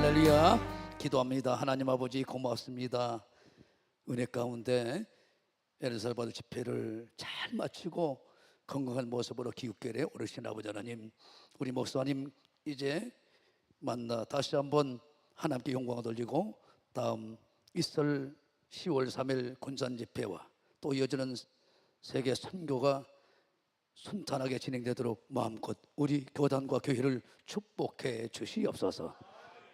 할렐루야. 기도합니다. 하나님 아버지 고맙습니다. 은혜 가운데 엘살바도르 집회를 잘 마치고 건강한 모습으로 기웃결에 오르신 아버지 하나님, 우리 목사님 이제 만나 다시 한번 하나님께 영광을 돌리고 다음 있을 10월 3일 군산 집회와 또 이어지는 세계 선교가 순탄하게 진행되도록 마음껏 우리 교단과 교회를 축복해 주시옵소서.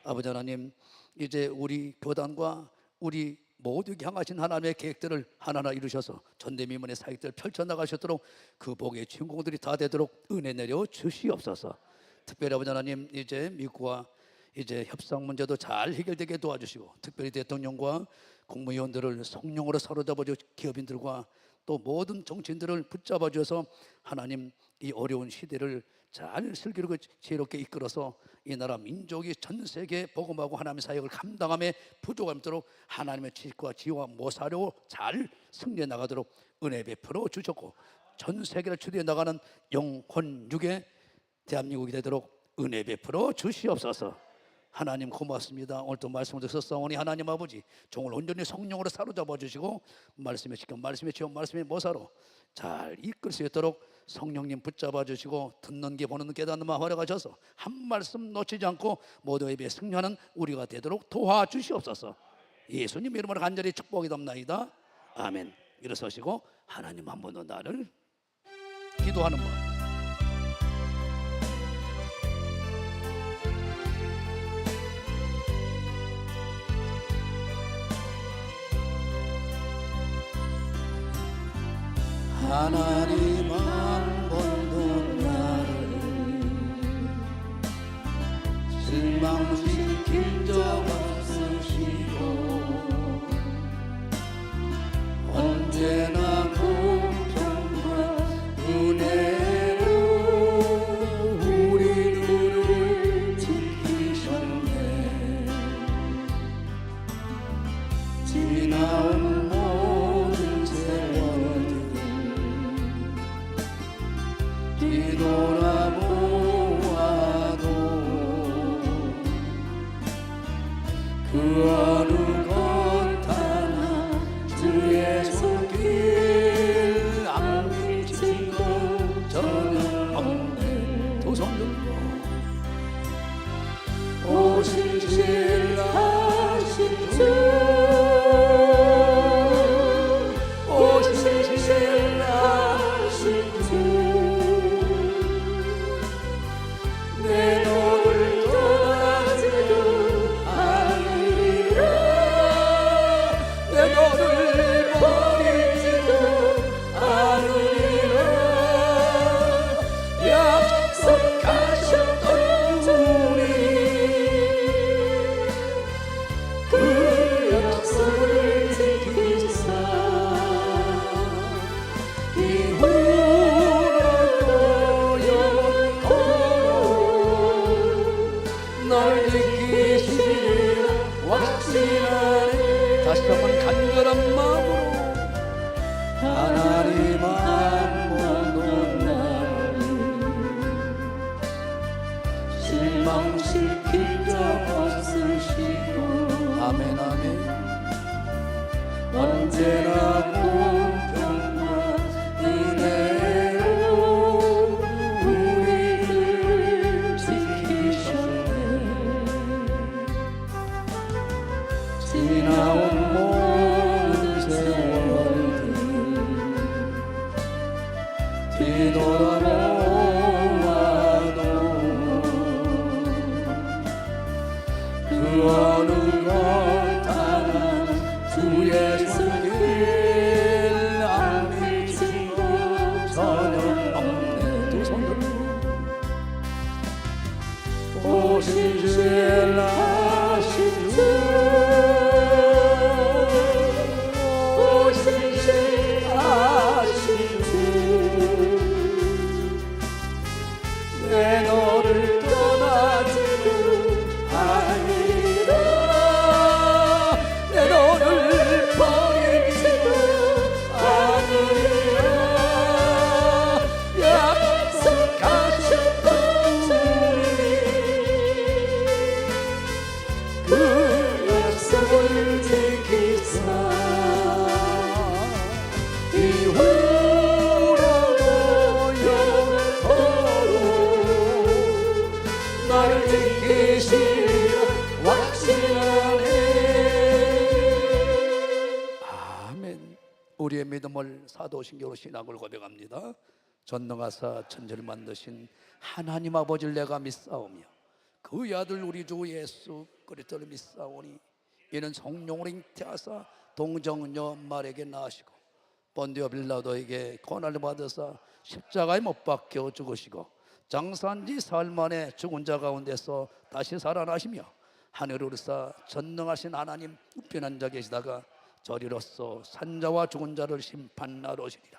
아버지 하나님, 이제 우리 교단과 우리 모두에게 향하신 하나님의 계획들을 하나하나 이루셔서 전대미문의 사역들을 펼쳐나가셨도록 그 복의 주인공들이 다 되도록 은혜 내려 주시옵소서. 특별히 아버지 하나님, 이제 미국과 이제 협상 문제도 잘 해결되게 도와주시고, 특별히 대통령과 국무위원들을 성령으로 사로잡아줘 기업인들과 또 모든 정치인들을 붙잡아 주셔서 하나님 이 어려운 시대를 잘 슬기롭고 지혜롭게 이끌어서 이 나라 민족이 전 세계에 복음하고 하나님의 사역을 감당함에 부족함이 없도록 하나님의 지식과 지혜와 모사로 잘 승리해 나가도록 은혜 베풀어 주셨고, 전 세계를 추리해 나가는 영혼육의 대한민국이 되도록 은혜 베풀어 주시옵소서. 하나님 고맙습니다. 오늘도 말씀을 듣었사오니 하나님 아버지, 종을 온전히 성령으로 사로잡아 주시고 말씀의 지켜, 말씀의 지원, 말씀의 모사로 잘 이끌 수 있도록 성령님 붙잡아 주시고 듣는 게 보는 깨닫는 마음 허락하셔서 한 말씀 놓치지 않고 모두 예배에 승리하는 우리가 되도록 도와주시옵소서. 예수님 이름으로 간절히 축복이 담나이다. 아멘. 일어서시고 하나님 한 번 더 나를 기도하는 마음. 하나님 한 번도 나를 실망시킨 적 없으시고 언제나 공평한 은혜로 우리를 지키셨네. 지나온 모든 세월들 뒤돌아보아도 그 어느 것 하나 주의 손길 안 미치고 전혀 없네. 두 손 들고 오신 신하신 주, 오신 신하신 주, 내 너를 떠나지도 않으리라. 내 너를 버리지도 않으리라. 약속하셨던 주님, 그 약속을 지키사 이후로도 널 지키시리라 확신하네. 다시 한번 간절한 마음으로 하나님 한 번도 나를 실망시킨 적 없으시고 아멘 아멘. 언제나 공평한 은혜로 우리를 지키셨네. 지나온 모든 세월들 뒤돌아보아도 그 어느 것 하나 주의 손길 안 미치고 전혀 없네. 두 손 들고 오신 신하신 주, 오신 신하신 주, 내 너를 떠나지도 아니라. 내 너를 버리지도 않으리라. 약속하셨던 주님, 우리의 믿음을 사도신경으로 신앙을 고백합니다. 전능하사 천지를 만드신 하나님 아버지를 내가 믿사오며 그의 아들 우리 주 예수 그리스도를 믿사오니 이는 성령으로 잉태하사 동정녀 말에게 낳으시고 본디오 빌라도에게 고난을 받으사 십자가에 못 박혀 죽으시고 장사한 지 사흘 만에 죽은 자 가운데서 다시 살아나시며 하늘을 오르사 전능하신 하나님 우편한 자 계시다가 저리로서 산자와 죽은 자를 심판하러 오시리라.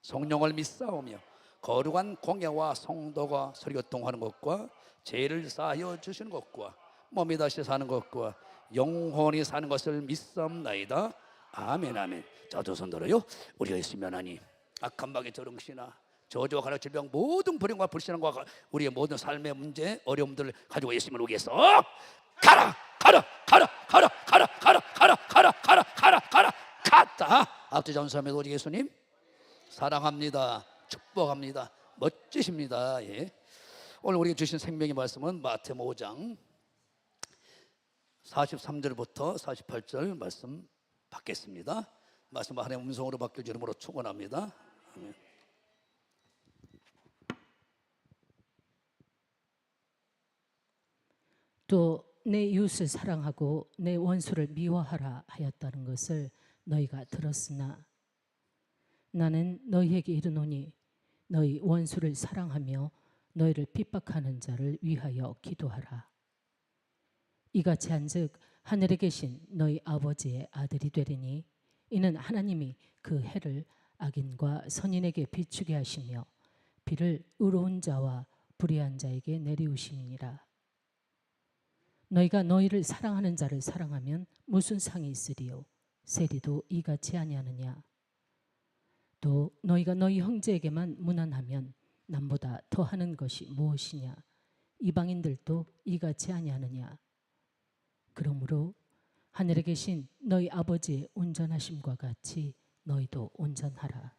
성령을 믿사오며 거룩한 공예와 성도가 설교통하는 것과 죄를 사하여 주시는 것과 몸이 다시 사는 것과 영원히 사는 것을 믿사옵나이다. 아멘 아멘. 자, 두 손 들어요. 우리가 있으면 하니 악한 마귀 저릉시나 저주와 가라 질병 모든 불행과 불신앙과 우리의 모든 삶의 문제 어려움들을 가지고 있으면 우리에서 가라 가라 가라 가라 가라 가라 가라 가라 가라 가라 가라 갔다. 앞뒤 전수하며 우리 예수님 사랑합니다. 축복합니다. 멋지십니다. 예. 오늘 우리가 주신 생명의 말씀은 마태복음 5장 43절부터 48절 말씀 받겠습니다. 말씀을 하나님의 음성으로 바뀔 이름으로 축원합니다. 아멘. 또 내 이웃을 사랑하고 내 원수를 미워하라 하였다는 것을 너희가 들었으나 나는 너희에게 이르노니 너희 원수를 사랑하며 너희를 핍박하는 자를 위하여 기도하라. 이같이 한즉 하늘에 계신 너희 아버지의 아들이 되리니 이는 하나님이 그 해를 악인과 선인에게 비추게 하시며 비를 의로운 자와 불의한 자에게 내리우심이니라. 너희가 너희를 사랑하는 자를 사랑하면 무슨 상이 있으리요? 세리도 이같이 아니하느냐? 또 너희가 너희 형제에게만 무난하면 남보다 더하는 것이 무엇이냐? 이방인들도 이같이 아니하느냐? 그러므로 하늘에 계신 너희 아버지의 온전하심과 같이 너희도 온전하라.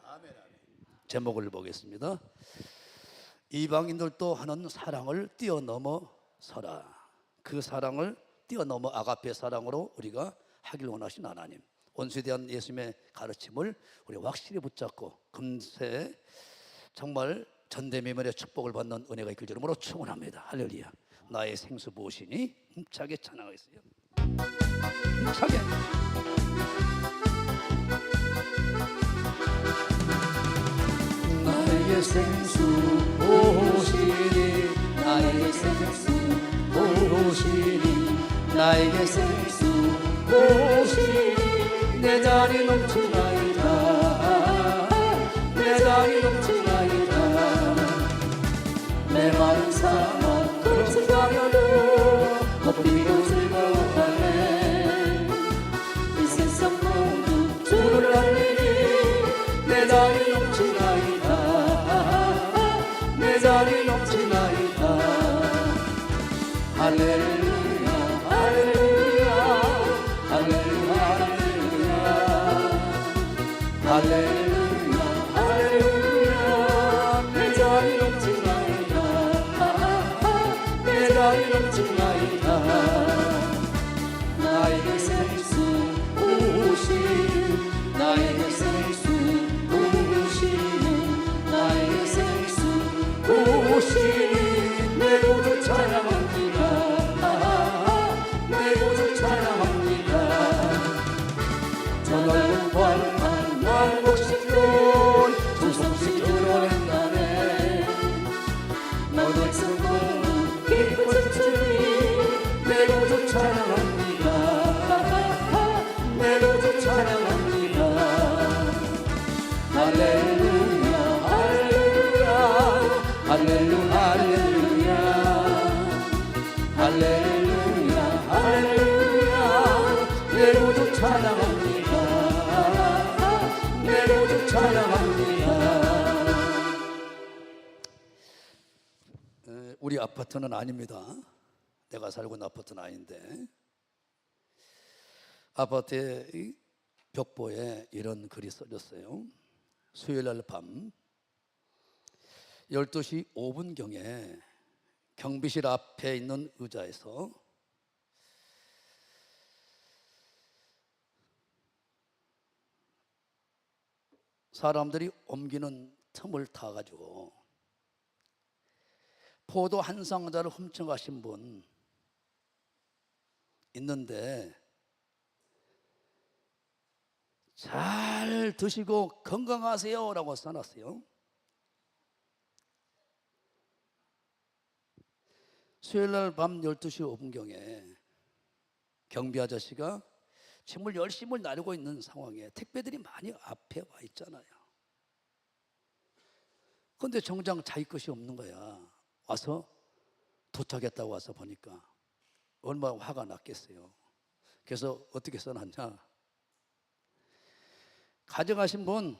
아멘, 아멘. 제목을 보겠습니다. 이방인들도 하는 사랑을 뛰어넘어 서라. 그 사랑을 뛰어넘어 아가페 사랑으로 우리가 하길 원하신 하나님, 원수에 대한 예수님의 가르침을 우리 확실히 붙잡고 금세 정말 전대미문의 축복을 받는 은혜가 있길 주름으로 축원합니다. 할렐루야. 나의 생수 무엇이니 힘차게 찬양하겠어요. 힘차게. 나의 생수 무엇이니 나의 생수 무엇이니 나에게 생수 무엇이니 내 잔이 넘치나이다 내 잔이 넘치나이다 내 마른 사막 그릇을 가려도 헛비로 즐거워하네 이 세상 모두 주를 알리니 내 잔이 넘치나이다 내 잔이 넘치나이다 할렐루야 할렐루야 할렐루야 할렐루야 할렐루야 내 잔이 넘치나이다 내 잔이 넘치나이다 나에게 생수 오시는 나에게 생수 오시는 나에게 생수 오시는 내 구주 찬양합니다 내 구주 찬양합니다 저 넓은 광활한 만복신론 조성시 드러낸다네 너의 성공은 기쁜 주님 내 구주 찬양합니다 내 구주 찬양합니다 할렐루야 할렐루야 할렐루야 할렐루야 할렐루야 내 구주 찬양합니다 내 구주 찬양합니다. 우리 아파트는 아닙니다. 내가 살고 있는 아파트는 아닌데 아파트의 벽보에 이런 글이 써졌어요. 수요일날 밤 12시 5분경에 경비실 앞에 있는 의자에서 사람들이 옮기는 틈을 타가지고 포도 한 상자를 훔쳐가신 분 있는데 잘 드시고 건강하세요 라고 써놨어요. 수요일날 밤 12시 5분경에 경비 아저씨가 짐을 열심히 나르고 있는 상황에 택배들이 많이 앞에 와 있잖아요. 그런데 정작 자기 것이 없는 거야. 와서 도착했다고 와서 보니까 얼마나 화가 났겠어요. 그래서 어떻게 써놨냐, 가져가신 분,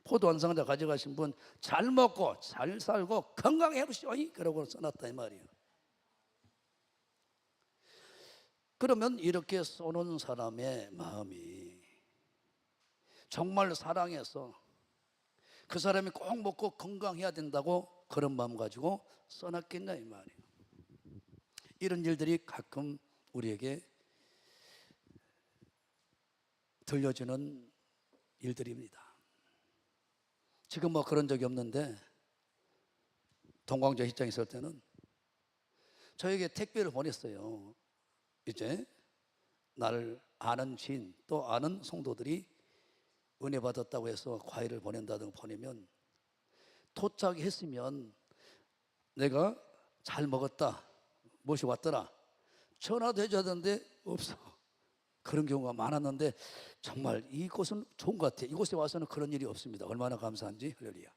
포도 한 상자 가져가신 분 잘 먹고 잘 살고 건강해 보시오 그러고 써놨다 이 말이에요. 그러면 이렇게 쏘는 사람의 마음이 정말 사랑해서 그 사람이 꼭 먹고 건강해야 된다고 그런 마음 가지고 써놨겠냐 이 말이에요. 이런 일들이 가끔 우리에게 들려주는 일들입니다. 지금 뭐 그런 적이 없는데 동광조 시장에 있을 때는 저에게 택배를 보냈어요. 이제 나를 아는 지인 또 아는 성도들이 은혜 받았다고 해서 과일을 보낸다든가 보내면 도착했으면 내가 잘 먹었다, 무엇이 왔더라 전화도 해줘야 되는데 없어. 그런 경우가 많았는데 정말 이곳은 좋은 것 같아요. 이곳에 와서는 그런 일이 없습니다. 얼마나 감사한지. 할렐루야.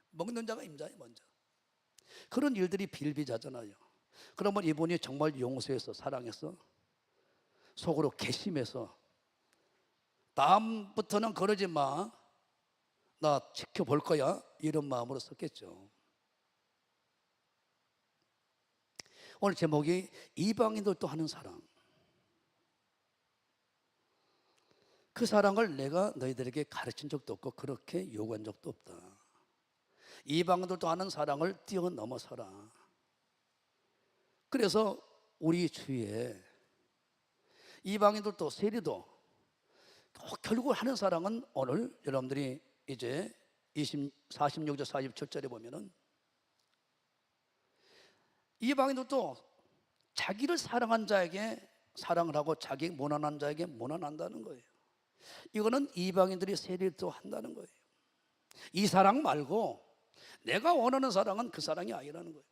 먹는 자가 임자예요. 먼저 그런 일들이 비일비재하잖아요. 그러면 이분이 정말 용서해서 사랑해서 속으로 괘씸해서 다음부터는 그러지 마, 나 지켜볼 거야, 이런 마음으로 썼겠죠. 오늘 제목이 이방인들도 하는 사랑. 그 사랑을 내가 너희들에게 가르친 적도 없고 그렇게 요구한 적도 없다. 이방인들도 하는 사랑을 뛰어넘어서라. 그래서 우리 주위에 이방인들도 세리도 결국 하는 사랑은 오늘 여러분들이 이제 46절 47절에 보면은 이방인들도 자기를 사랑한 자에게 사랑을 하고 자기 모난한 자에게 모난한다는 거예요. 이거는 이방인들이 세리도 한다는 거예요. 이 사랑 말고 내가 원하는 사랑은 그 사랑이 아니라는 거예요.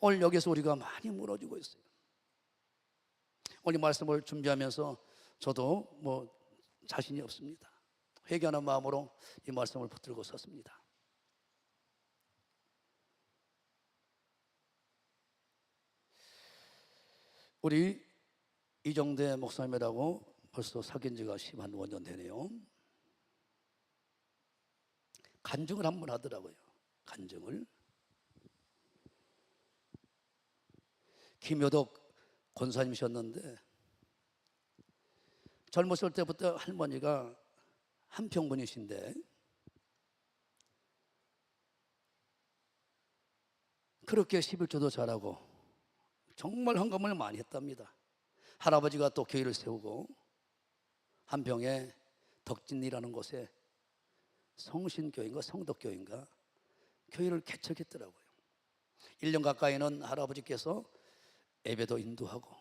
오늘 여기서 우리가 많이 무너지고 있어요. 오늘 말씀을 준비하면서 저도 뭐 자신이 없습니다. 회개하는 마음으로 이 말씀을 붙들고 섰습니다. 우리 이정대 목사님이라고 벌써 사귄 지가 15년 되네요. 간증을 한번 하더라고요. 간증을. 김효덕 권사님이셨는데 젊었을 때부터 할머니가 한평분이신데 그렇게 11조도 잘하고 정말 헌금을 많이 했답니다. 할아버지가 또 교회를 세우고 한평에 덕진이라는 곳에 성신교인가 성덕교인가 교회를 개척했더라고요. 1년 가까이는 할아버지께서 예배도 인도하고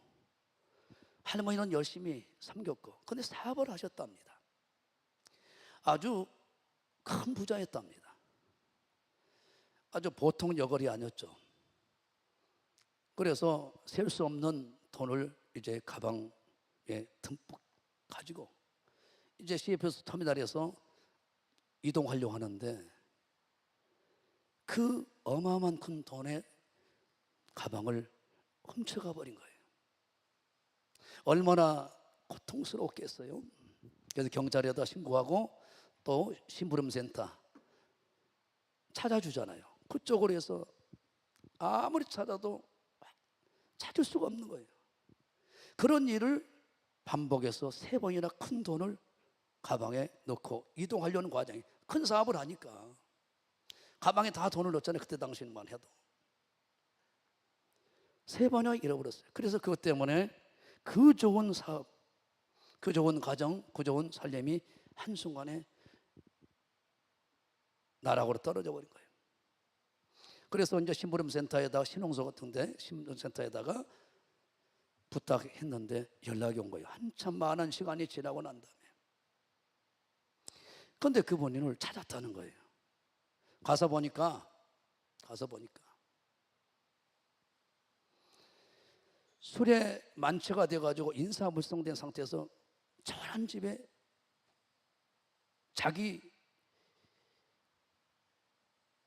할머니는 열심히 섬겼고, 근데 사업을 하셨답니다. 아주 큰 부자였답니다. 아주 보통 여걸이 아니었죠. 그래서 셀 수 없는 돈을 이제 가방에 듬뿍 가지고 이제 CFS 터미널에서 이동하려고 하는데 그 어마어마한 큰 돈의 가방을 훔쳐가 버린 거예요. 얼마나 고통스러웠겠어요. 그래서 경찰에다 신고하고 또 심부름센터 찾아주잖아요. 그쪽으로 해서 아무리 찾아도 찾을 수가 없는 거예요. 그런 일을 반복해서 3번이나 큰 돈을 가방에 넣고 이동하려는 과정이, 큰 사업을 하니까 가방에 다 돈을 넣었잖아요. 그때 당시만 해도 3번이나 잃어버렸어요. 그래서 그것 때문에 그 좋은 사업, 그 좋은 가정, 그 좋은 살림이 한순간에 나락으로 떨어져 버린 거예요. 그래서 이제 심부름센터에다가 신홍소 같은데 심부름센터에다가 부탁했는데 연락이 온 거예요. 한참 많은 시간이 지나고 난 다음에. 그런데 그분을 찾았다는 거예요. 가서 보니까 술에 만취가 돼가지고 인사불성된 상태에서 저런 집에 자기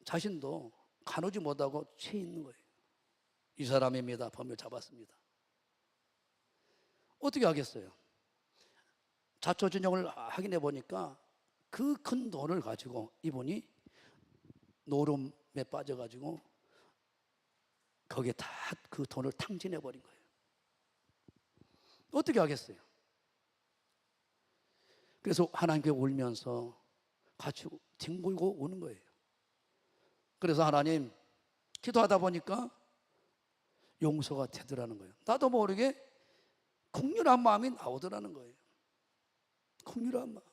자신도 가누지 못하고 취해 있는 거예요. 이 사람입니다. 범인을 잡았습니다. 어떻게 하겠어요? 자초지종을 확인해 보니까 그 큰 돈을 가지고 이분이 노름에 빠져가지고 거기에 다 그 돈을 탕진해 버린 거예요. 어떻게 하겠어요? 그래서 하나님께 울면서 같이 뒹굴고 우는 거예요. 그래서 하나님, 기도하다 보니까 용서가 되더라는 거예요. 나도 모르게 긍휼한 마음이 나오더라는 거예요. 긍휼한 마음이.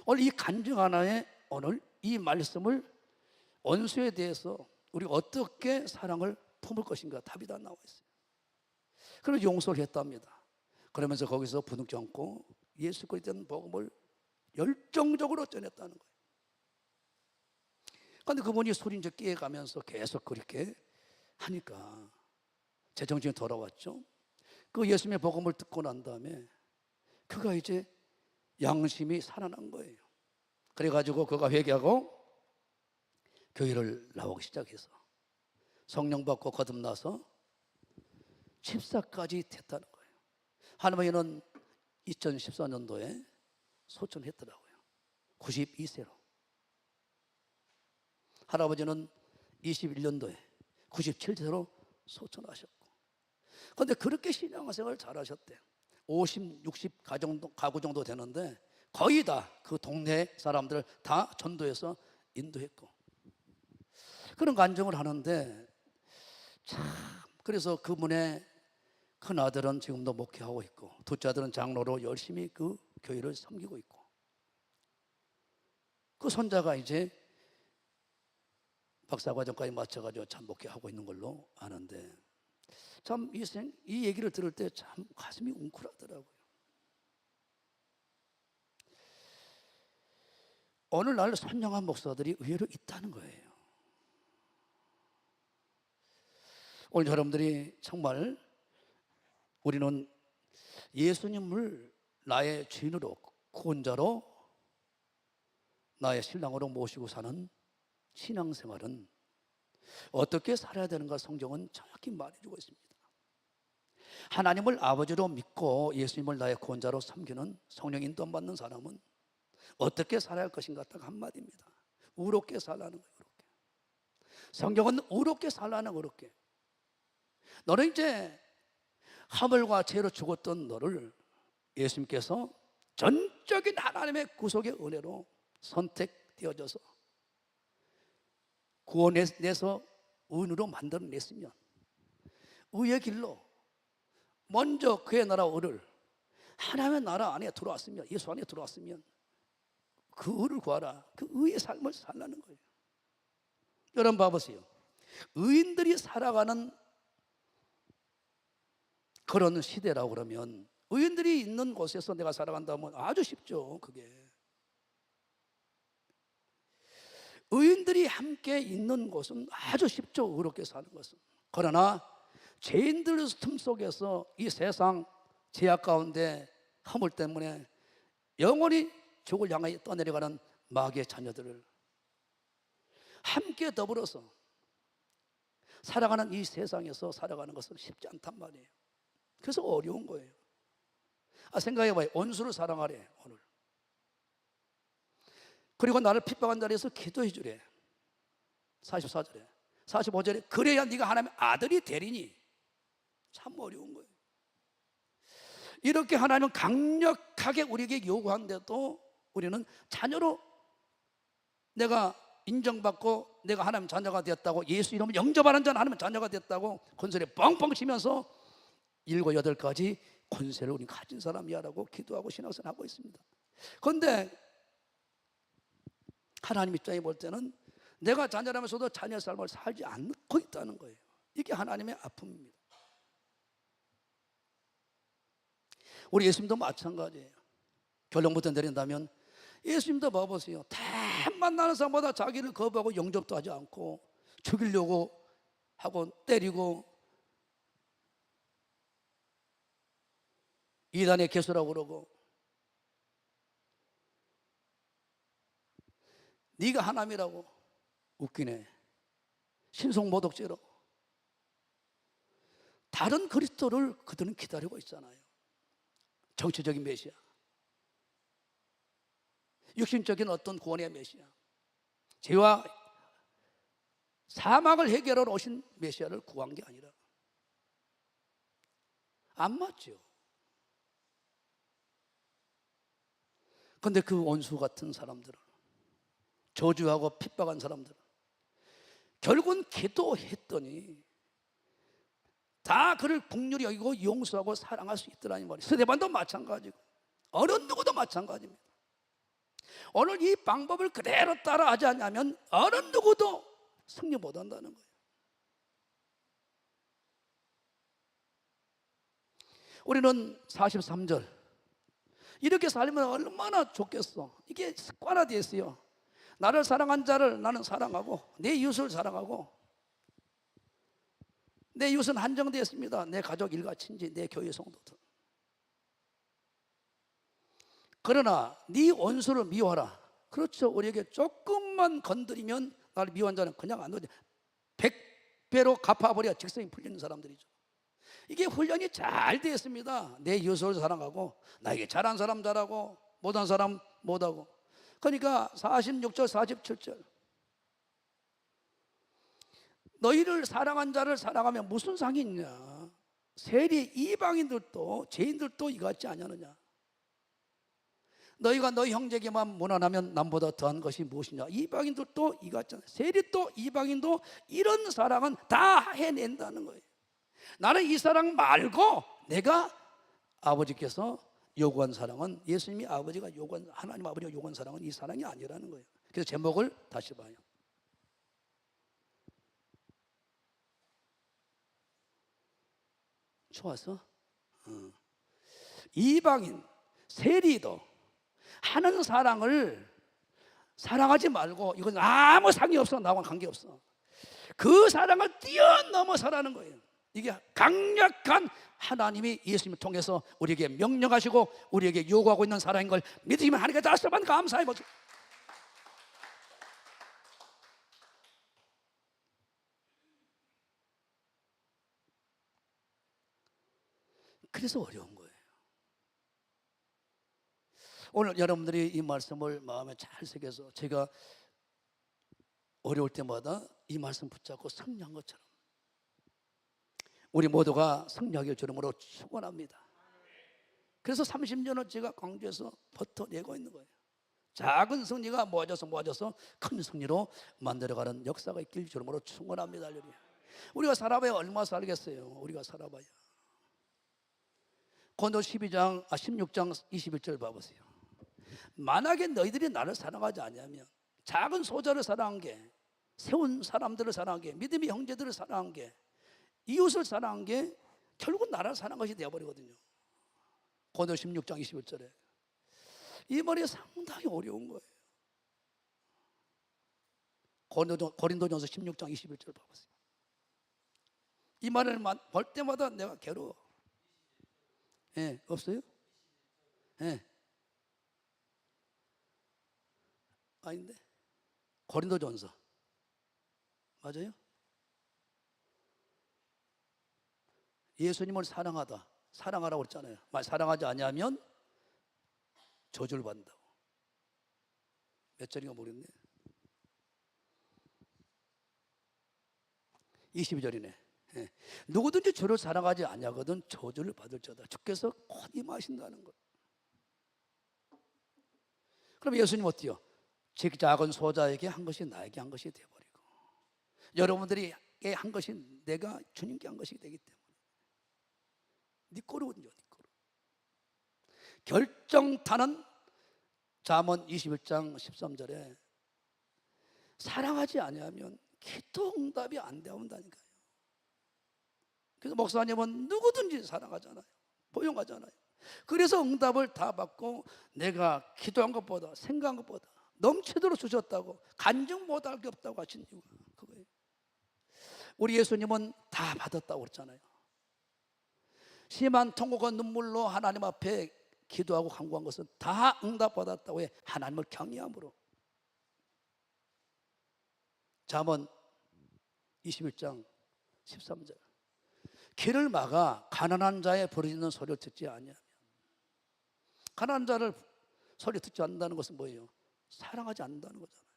오늘 이 간증 하나에 오늘 이 말씀을 원수에 대해서 우리가 어떻게 사랑을 품을 것인가 답이 다 나와 있어요. 그래서 용서를 했답니다. 그러면서 거기서 부둥켜 안고 예수 그리스도의 복음을 열정적으로 전했다는 거예요. 그런데 그분이 술이 이제 깨가면서 계속 그렇게 하니까 제 정신이 돌아왔죠. 그 예수님의 복음을 듣고 난 다음에 그가 이제 양심이 살아난 거예요. 그래가지고 그가 회개하고 교회를 나오기 시작해서 성령 받고 거듭나서 집사까지 됐다는 거예요. 할머니는 2014년도에 소천했더라고요. 92세로. 할아버지는 21년도에 97세로 소천하셨고. 그런데 그렇게 신앙생활을 잘하셨대요. 50, 60 가구 정도 되는데 거의 다 그 동네 사람들을 다 전도해서 인도했고. 그런 간증을 하는데 참 그래서 그분의 큰 아들은 지금도 목회하고 있고 둘째 아들은 장로로 열심히 그 교회를 섬기고 있고 그 손자가 이제 박사과정까지 마쳐가지고 참 목회하고 있는 걸로 아는데 참 이 얘기를 들을 때 참 가슴이 웅크라더라고요. 오늘날 선량한 목사들이 의외로 있다는 거예요. 오늘 여러분들이 정말 우리는 예수님을 나의 주인으로 구원자로 나의 신랑으로 모시고 사는 신앙생활은 어떻게 살아야 되는가 성경은 정확히 말해주고 있습니다. 하나님을 아버지로 믿고 예수님을 나의 구원자로 섬기는 성령 인도 받는 사람은 어떻게 살아야 할 것인가 딱 한마디입니다. 의롭게 살라는 거예요. 의롭게. 성경은 의롭게 살라는 의롭게. 너는 이제 하물과 죄로 죽었던 너를 예수님께서 전적인 하나님의 구속의 은혜로 선택되어져서 구원해서 의인으로 만들어냈으면 의의 길로 먼저 그의 나라 의를 하나님의 나라 안에 들어왔으면 예수 안에 들어왔으면 그 의를 구하라. 그 의의 삶을 살라는 거예요. 여러분 봐보세요. 의인들이 살아가는 그런 시대라고 그러면 의인들이 있는 곳에서 내가 살아간다면 아주 쉽죠. 그게 의인들이 함께 있는 곳은 아주 쉽죠. 의롭게 사는 것은. 그러나 죄인들 틈 속에서 이 세상 죄악 가운데 허물 때문에 영원히 죽을 향하여 떠내려가는 마귀의 자녀들을 함께 더불어서 살아가는 이 세상에서 살아가는 것은 쉽지 않단 말이에요. 그래서 어려운 거예요. 생각해봐요. 원수를 사랑하래 오늘. 그리고 나를 핍박한 자리에서 기도해 주래. 44절에 45절에 그래야 네가 하나님의 아들이 되리니. 참 어려운 거예요. 이렇게 하나님은 강력하게 우리에게 요구하는데도 우리는 자녀로 내가 인정받고 내가 하나님 자녀가 되었다고 예수 이름을 영접하는 자는 하나님 자녀가 됐다고 권세를 뻥뻥 치면서 7, 8가지 권세를 우리 가진 사람이야라고 기도하고 신앙생활 하고 있습니다. 그런데 하나님 입장에 볼 때는 내가 자녀라면서도 자녀 삶을 살지 않고 있다는 거예요. 이게 하나님의 아픔입니다. 우리 예수님도 마찬가지예요. 결론부터 내린다면 예수님도 봐보세요. 다 만나는 사람마다 자기를 거부하고 영접도 하지 않고 죽이려고 하고 때리고 이단의 개수라고 그러고 네가 하나님이라고 웃기네. 신성모독죄로 다른 그리스도를 그들은 기다리고 있잖아요. 정치적인 메시아, 육신적인 어떤 구원의 메시아, 죄와 사망을 해결하러 오신 메시아를 구한 게 아니라 안 맞죠. 그런데 그 원수 같은 사람들은, 저주하고 핍박한 사람들은 결국은 기도했더니 다 그를 긍휼히 여기고 용서하고 사랑할 수 있더라는 말이에요. 스데반도 마찬가지고 어느 누구도 마찬가지입니다. 오늘 이 방법을 그대로 따라하지 않냐면 어느 누구도 승리 못한다는 거예요. 우리는 43절 이렇게 살면 얼마나 좋겠어. 이게 습관화되어 있어요. 나를 사랑한 자를 나는 사랑하고 내 이웃을 사랑하고, 내 이웃은 한정되어 있습니다. 내 가족, 일가, 친지, 내 교회 성도들. 그러나 네 원수를 미워하라. 그렇죠. 우리에게 조금만 건드리면 나를 미워한 자는 그냥 안 놓지. 100배로 갚아버려야 직성이 풀리는 사람들이죠. 이게 훈련이 잘 되어 있습니다. 내 이웃을 사랑하고 나에게 잘한 사람 잘하고 못한 사람 못하고. 그러니까 46절 47절 너희를 사랑한 자를 사랑하면 무슨 상이 있냐. 세리 이방인들도 죄인들도 이같지 아니하느냐. 너희가 너희 형제에게만 무난하면 남보다 더한 것이 무엇이냐. 이방인들도 이같지 않아. 세리도 이방인도 이런 사랑은 다 해낸다는 거예요. 나는 이 사랑 말고 내가 아버지께서 요구한 사랑은, 예수님이 아버지가 요구한, 하나님 아버지가 요구한 사랑은 이 사랑이 아니라는 거예요. 그래서 제목을 다시 봐요. 좋았어? 이방인, 세리도 하는 사랑을 사랑하지 말고, 이건 아무 상이 없어. 나와 관계없어. 그 사랑을 뛰어넘어서라는 거예요. 이게 강력한 하나님이 예수님을 통해서 우리에게 명령하시고 우리에게 요구하고 있는 사랑인 걸 믿으시면 하나님께 다시 한번 감사해 보세요. 그래서 어려운 거예요. 오늘 여러분들이 이 말씀을 마음에 잘 새겨서, 제가 어려울 때마다 이 말씀 붙잡고 승리한 것처럼 우리 모두가 승리하길 주름으로 축원합니다. 그래서 30년을 제가 광주에서 버텨내고 있는 거예요. 작은 승리가 모아져서 큰 승리로 만들어가는 역사가 있길 주름으로 축원합니다. 우리가 살아봐야 얼마 살겠어요. 우리가 살아봐야. 고린도 16장 21절 봐보세요. 만약에 너희들이 나를 사랑하지 않으면, 작은 소자를 사랑한 게, 세운 사람들을 사랑한 게, 믿음의 형제들을 사랑한 게, 이웃을 사랑한 게 결국 나를 사랑한 것이 되어버리거든요. 고린도 16장 21절에 이 말이 상당히 어려운 거예요. 고린도전서 16장 21절 봐보세요. 이 말을 볼 때마다 내가 괴로워. 예, 없어요? 예. 아닌데? 고린도전서 맞아요? 예수님을 사랑하라고 그랬잖아요. 사랑하지 않으면 저주를 받는다고. 몇 절인가 모르겠네. 22절이네. 예. 누구든지 저를 사랑하지 아니하거든 저주를 받을지어다. 주께서 곧 임하신다는 것. 그럼 예수님 어때요? 제 작은 소자에게 한 것이 나에게 한 것이 되어버리고, 여러분들이 한 것이 내가 주님께 한 것이 되기 때문에 네 거로군요. 네 거로. 결정타는 잠언 21장 13절에 사랑하지 아니하면 기도 응답이 안 되온다니까요. 그래서 목사님은 누구든지 사랑하잖아요. 포용하잖아요. 그래서 응답을 다 받고 내가 기도한 것보다 생각한 것보다 넘치도록 주셨다고 간증 못할 게 없다고 하신 이유가 그거예요. 우리 예수님은 다 받았다고 그랬잖아요. 심한 통곡과 눈물로 하나님 앞에 기도하고 간구한 것은 다 응답받았다고 해. 하나님을 경외함으로. 잠언 21장 13절 길을 막아 가난한 자의 부르짖는 소리를 듣지 아니하면. 가난한 자를 소리 듣지 않는다는 것은 뭐예요? 사랑하지 않는다는 거잖아요.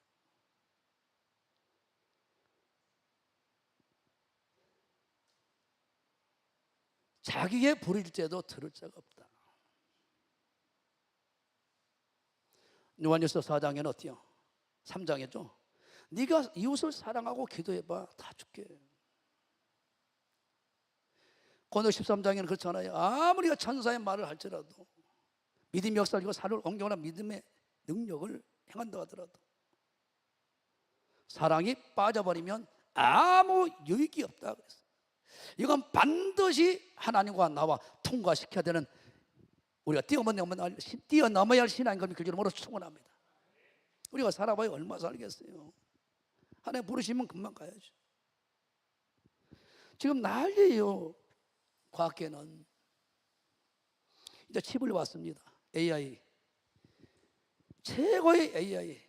자기의 부르짖을 때도 들을 자가 없다. 요한일서 4장에는 어때요? 3장이죠. 네가 이웃을 사랑하고 기도해봐 다 줄게. 고너 13장에는 그렇잖아요. 아무리 천사의 말을 할지라도 믿음이 역사하고 살을 옮겨오는 믿음의 능력을 행한다 하더라도 사랑이 빠져버리면 아무 유익이 없다 그랬어요. 이건 반드시 하나님과 나와 통과시켜야 되는, 우리가 뛰어넘어야 할 신앙임을 그리로 축원합니다. 우리가 살아봐야 얼마 살겠어요. 하나님 부르시면 금방 가야죠. 지금 난리예요. 과학계는 이제 칩을 왔습니다. AI, 최고의 AI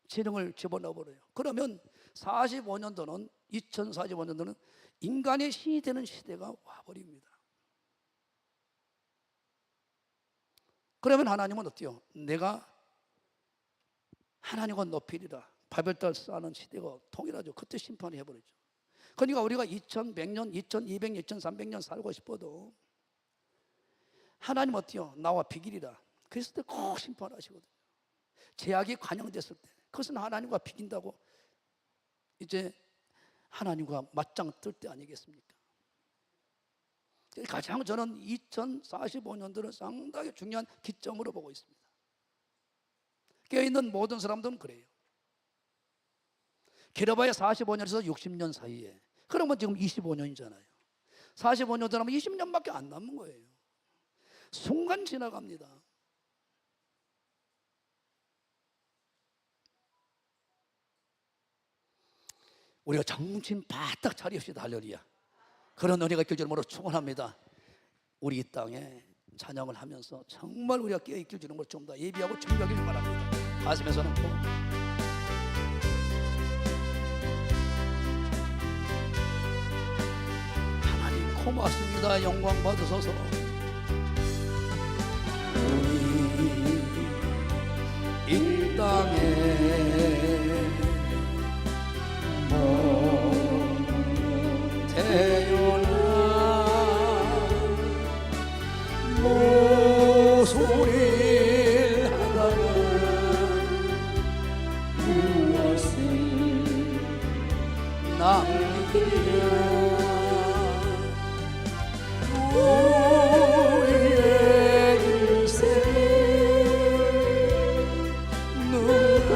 지능을 집어넣어버려요. 그러면 45년도는 2045년도는 인간의 신이 되는 시대가 와버립니다. 그러면 하나님은 어때요? 내가 하나님과 높이리라. 바벨탑 쌓는 시대가 통일하죠. 그때 심판을 해버리죠. 그러니까 우리가 2100년, 2200년, 2300년 살고 싶어도 하나님 어때요? 나와 비기리라. 그랬을 때 꼭 심판하시거든요. 제약이 관영됐을 때 그것은 하나님과 비긴다고 이제 하나님과 맞짱 뜰 때 아니겠습니까? 가장 저는 2045년도를 상당히 중요한 기점으로 보고 있습니다. 깨어있는 모든 사람들은 그래요. 길어봐야 45년에서 60년 사이에. 그러면 지금 25년이잖아요. 45년 지나면 20년밖에 안 남은 거예요. 순간 지나갑니다. 우리가 정신 바짝 차립시다. 할렐루야. 그런 은혜가 있길 줄로 축원합니다. 우리 이 땅에 찬양을 하면서 정말 우리가 깨어있길 줄로 좀 더 예비하고 준비하길 바랍니다. 가슴에서 놓고 하나님 고맙습니다. 영광 받으소서. 우리 이 땅에 태어나 모소리를 하다가 무엇을 남기랴. 우리의 인생 누가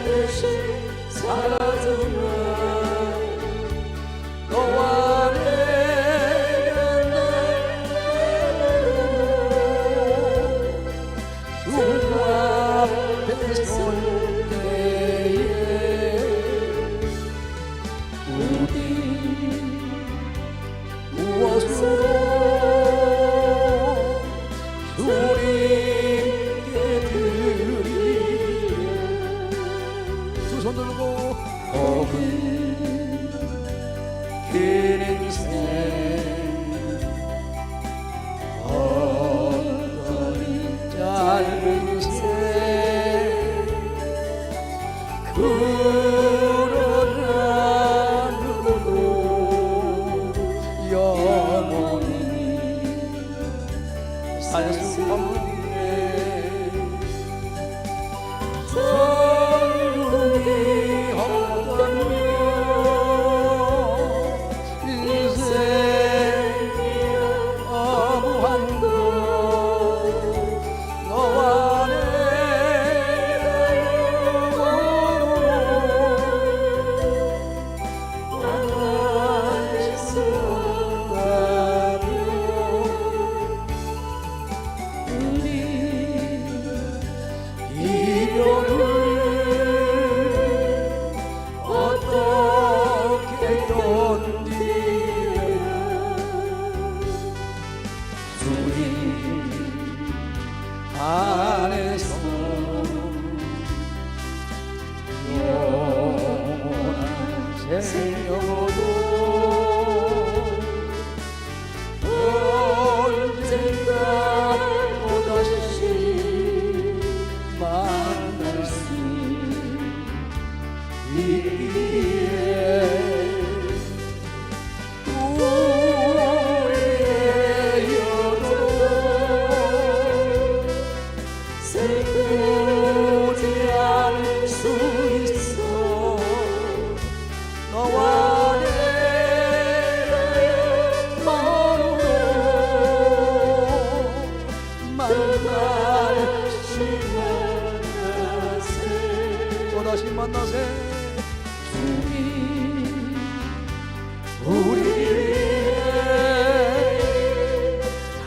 대신 살아주나. 우리의 영혼 슬프지 않을 수 있어. 너와 내의 마음으로 또다시 만나세. 우리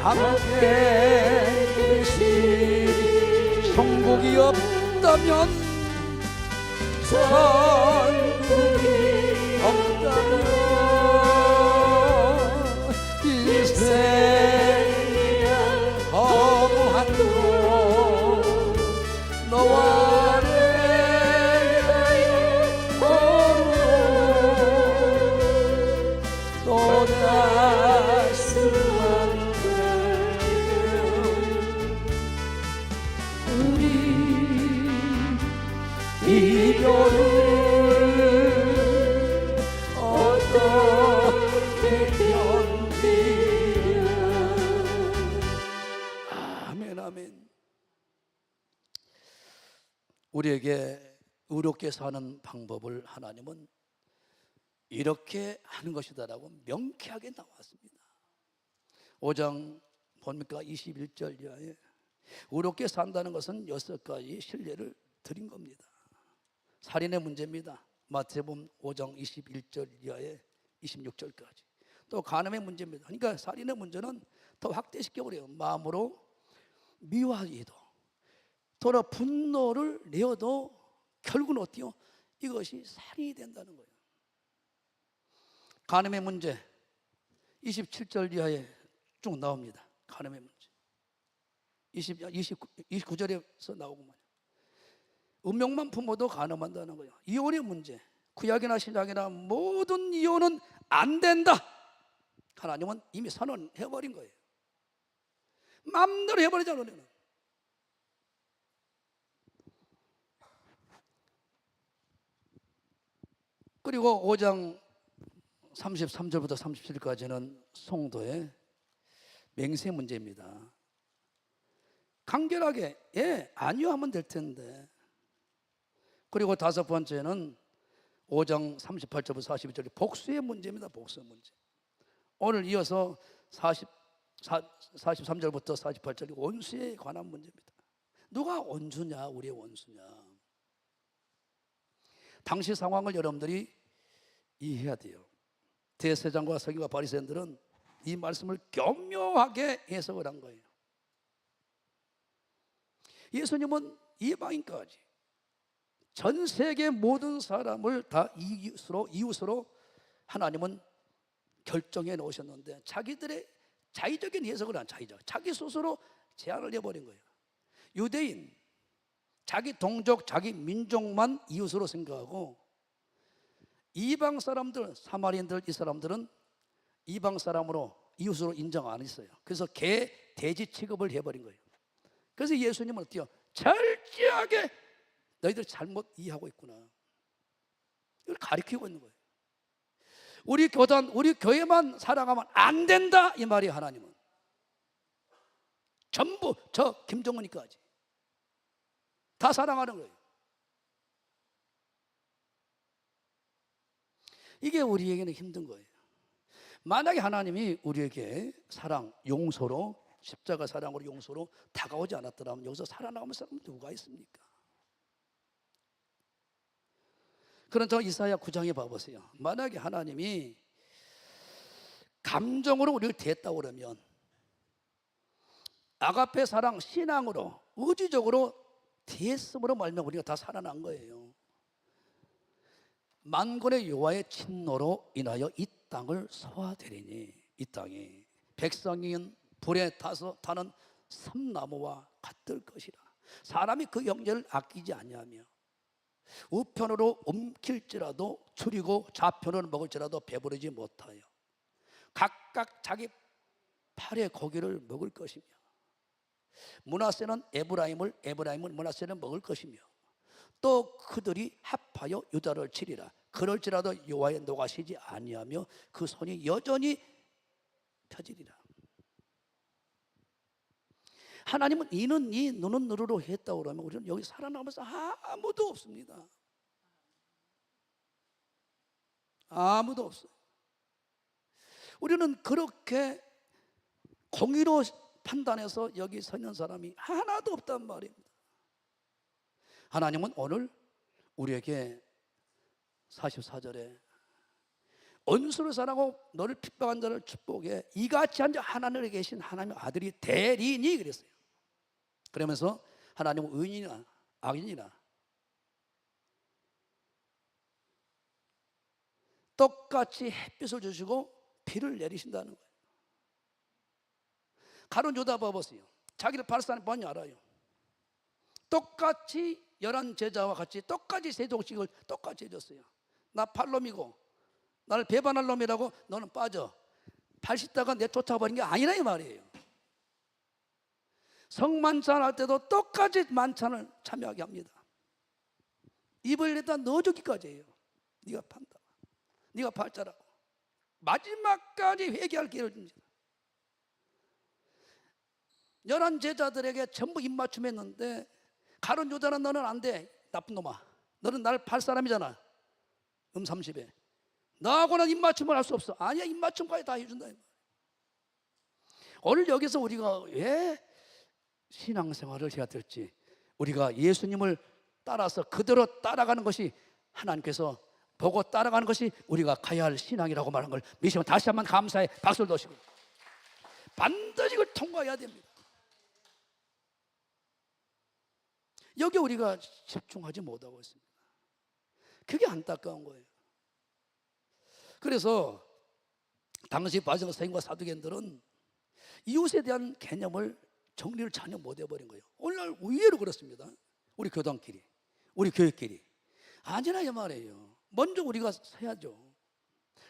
함께 계시리. 천국이 없다면, 천국이 없다면 일생이야 허무한 곳. 너와 내의 허무로 떠날 수만 우리 이별을 어떻게 견디랴. 아멘 아멘. 우리에게 의롭게 사는 방법을 하나님은 이렇게 하는 것이다라고 명쾌하게 나왔습니다. 5장 뭡니까? 21절 이하에 의롭게 산다는 것은 6가지 신뢰를 드린 겁니다. 살인의 문제입니다. 마태복음 5장 21절 이하에 26절까지. 또 간음의 문제입니다. 그러니까 살인의 문제는 더 확대시켜버려요. 마음으로 미워하기도, 더러 분노를 내어도 결국은 어때요? 이것이 살인이 된다는 거예요. 간음의 문제 27절 이하에 쭉 나옵니다. 간음의 문제 29절에서 나오고 말이에요. 운명만 품어도 간음한다는 거예요. 이혼의 문제, 구약이나 신약이나 모든 이혼은 안 된다. 하나님은 이미 선언해버린 거예요. 마음대로 해버리잖아요. 우리는. 그리고 5장 33절부터 37절까지는 성도의 맹세 문제입니다. 간결하게 아니요 하면 될 텐데. 그리고 5번째는 5장 38절부터 42절 복수의 문제입니다. 복수의 문제. 오늘 이어서 43절부터 48절이 원수에 관한 문제입니다. 누가 원수냐? 우리의 원수냐? 당시 상황을 여러분들이 이해해야 돼요. 대제사장과 서기관 바리새인들은 이 말씀을 교묘하게 해석을 한 거예요. 예수님은 이방인까지 전 세계 모든 사람을 다 이웃으로 하나님은 결정해 놓으셨는데 자기들의 자의적인 해석을 한 자기 스스로 제안을 해버린 거예요. 유대인, 자기 동족, 자기 민족만 이웃으로 생각하고 이방 사람들, 사마리인들, 이 사람들은 이방 사람으로 이웃으로 인정 안 했어요. 그래서 개, 돼지 취급을 해버린 거예요. 그래서 예수님은 어때요? 철저하게 너희들 잘못 이해하고 있구나. 이걸 가르치고 있는 거예요. 우리 교단, 우리 교회만 사랑하면 안 된다 이 말이 하나님은. 전부 저 김정은이까지 다 사랑하는 거예요. 이게 우리에게는 힘든 거예요. 만약에 하나님이 우리에게 사랑, 용서로 십자가 사랑으로 용서로 다가오지 않았더라면 여기서 살아남은 사람은 누가 있습니까? 그런 저 이사야 9장에 봐보세요. 만약에 하나님이 감정으로 우리를 대했다고 그러면 아가페 사랑, 신앙으로 의지적으로 대했음으로 말면 우리가 다 살아난 거예요. 만군의 여호와의 진노로 인하여 이 땅을 소화되리니 이 땅이 백성인 불에 타는 삼나무와 같을 것이라. 사람이 그 영예를 아끼지 아니하며 우편으로 옮길지라도 줄이고 좌편으로 먹을지라도 배부르지 못하여 각각 자기 팔의 고기를 먹을 것이며 므낫세는 에브라임을 므낫세는 먹을 것이며 또 그들이 합하여 유다를 치리라. 그럴지라도 여호와의 노가 쉬지 아니하며 그 손이 여전히 펴지리라. 하나님은 이는 이 너는 너로 했다고 그러면 우리는 여기 살아남아서 아무도 없습니다. 아무도 없어. 우리는 그렇게 공의로 판단해서 여기 서 있는 사람이 하나도 없단 말입니다. 하나님은 오늘 우리에게 44절에 원수를 사랑하고 너를 핍박한 자를 축복해 이같이 앉아 하나님에 계신 하나님의 아들이 되리니 그랬어요. 그러면서 하나님은 의인이나 악인이나 똑같이 햇빛을 주시고 비를 내리신다는 거예요. 가룟 유다 봐보세요. 자기를 바리새인 뭔지 알아요. 똑같이 11 제자와 같이 똑같이 세종식을 똑같이 해줬어요. 나 팔놈이고 나를 배반할 놈이라고 너는 빠져. 발 씻다가 내 쫓아버린 게 아니라 이 말이에요. 성만찬 할 때도 똑같이 만찬을 참여하게 합니다. 입을 내다 넣어주기까지 해요. 네가 판다. 네가 팔자라고. 마지막까지 회개할 기회를 줍니다. 11 제자들에게 전부 입맞춤했는데 가룟 유다는 너는 안 돼. 나쁜 놈아. 너는 나를 팔 사람이잖아. 30에. 너하고는 입맞춤을 할 수 없어. 아니야, 입맞춤까지 다 해준다. 오늘 여기서 우리가 왜 신앙생활을 해야 될지, 우리가 예수님을 따라서 그대로 따라가는 것이 하나님께서 보고 따라가는 것이 우리가 가야 할 신앙이라고 말하는 걸 믿으시면 다시 한번 감사의 박수를 넣으시고 반드시 이걸 통과해야 됩니다. 여기 우리가 집중하지 못하고 있습니다. 그게 안타까운 거예요. 그래서 당시 바리새인 선생님과 사두개인들은 이웃에 대한 개념을 정리를 전혀 못 해버린 거예요. 오늘날 의외로 그렇습니다. 우리 교단끼리, 우리 교회끼리 아니라 이 말이에요. 먼저 우리가 세야죠.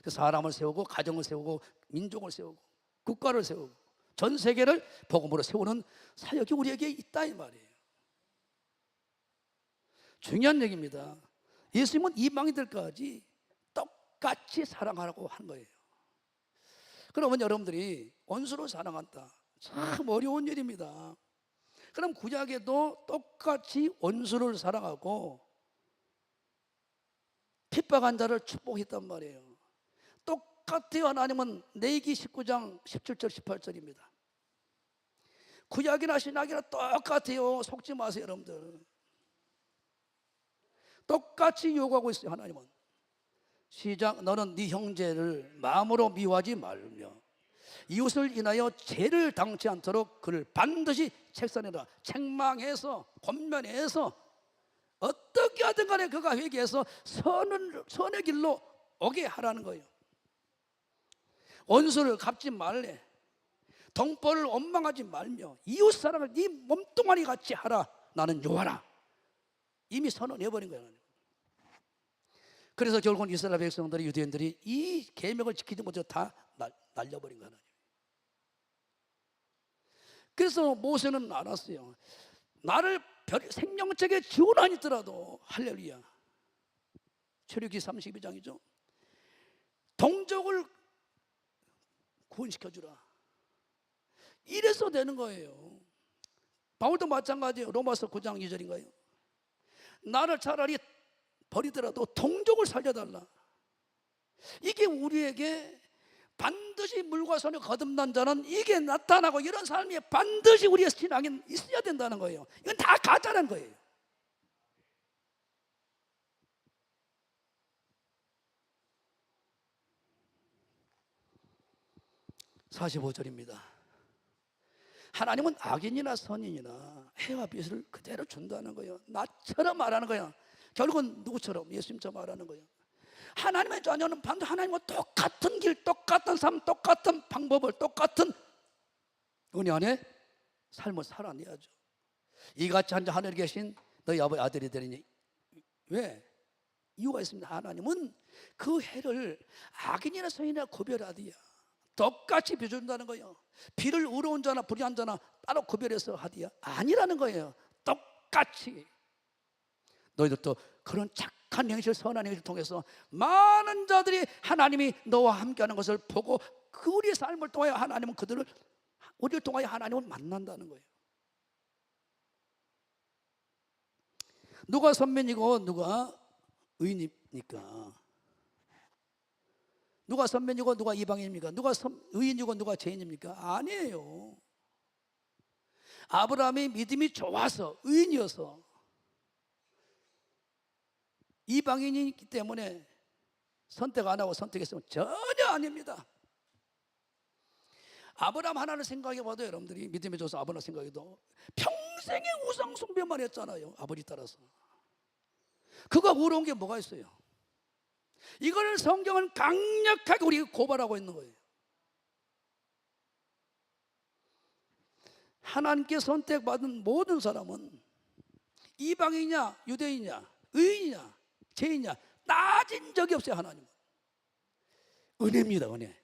사람을 세우고 가정을 세우고 민족을 세우고 국가를 세우고 전 세계를 복음으로 세우는 사역이 우리에게 있다 이 말이에요. 중요한 얘기입니다. 예수님은 이방인들까지 똑같이 사랑하라고 한 거예요. 그러면 여러분들이 원수를 사랑한다. 참 어려운 일입니다. 그럼 구약에도 똑같이 원수를 사랑하고 핍박한 자를 축복했단 말이에요. 똑같아요. 하나님은 레위기 19장 17절 18절입니다. 구약이나 신약이나 똑같아요. 속지 마세요 여러분들. 똑같이 요구하고 있어요. 하나님은 시작. 너는 네 형제를 마음으로 미워하지 말며 이웃을 인하여 죄를 당치 않도록 그를 반드시 책선해라. 책망해서 권면해서 어떻게 하든 간에 그가 회개해서 선의 길로 오게 하라는 거예요. 원수를 갚지 말래. 동포를 원망하지 말며 이웃 사랑을 네 몸뚱아리 같이 하라. 나는 여호와라. 이미 선언해버린 거예요. 그래서 결국은 이스라엘 백성들이 유대인들이 이 계명을 지키지 못해서 다 날려버린 거예요. 그래서 모세는 알았어요. 나를 생명책에 지원 안 있더라도 할렐루야. 출애굽기 32장이죠. 동족을 구원시켜주라. 이래서 되는 거예요. 바울도 마찬가지예요. 로마서 9장 2절인가요? 나를 차라리 버리더라도 동족을 살려달라. 이게 우리에게 반드시 물과 손에 거듭난 자는 이게 나타나고 이런 삶이 반드시 우리의 신앙에 있어야 된다는 거예요. 이건 다 가짜라는 거예요. (45절입니다) 하나님은 악인이나 선인이나 해와 빛을 그대로 준다는 거예요. 나처럼 말하는 거예요. 결국은 누구처럼? 예수님처럼 말하는 거예요. 하나님의 자녀는 반드시 하나님과 똑같은 길, 똑같은 삶, 똑같은 방법을, 똑같은 은혜 안에 삶을 살아내야죠. 이같이 앉아 하늘에 계신 너희 아버지 아들이 되리니. 왜? 이유가 있습니다. 하나님은 그 해를 악인이나 선인이나 구별하디야 똑같이 비준다는 거예요. 비를 의로운 자나 불의한 자나 따로 구별해서 하디야 아니라는 거예요. 똑같이. 너희들도 그런 착한 행실, 선한 행실을 통해서 많은 자들이 하나님이 너와 함께하는 것을 보고 그 우리의 삶을 통하여 하나님은 우리를 통하여 하나님을 만난다는 거예요. 누가 선민이고 누가 의인입니까? 누가 선민이고 누가 이방인입니까? 누가 의인이고 누가 죄인입니까? 아니에요. 아브라함이 믿음이 좋아서 의인이어서 이방인이기 때문에 선택 안 하고 선택했으면 전혀 아닙니다. 아브라함 하나를 생각해 봐도 여러분들이 믿음이 좋아서 아브라함 생각해도 평생에 우상 숭배만 했잖아요. 아버지 따라서. 그가 어려운 게 뭐가 있어요? 이걸 성경은 강력하게 우리에게 고발하고 있는 거예요. 하나님께 선택받은 모든 사람은 이방이냐 유대인이냐 의인이냐 죄인이냐 따진 적이 없어요. 하나님은 은혜입니다. 은혜.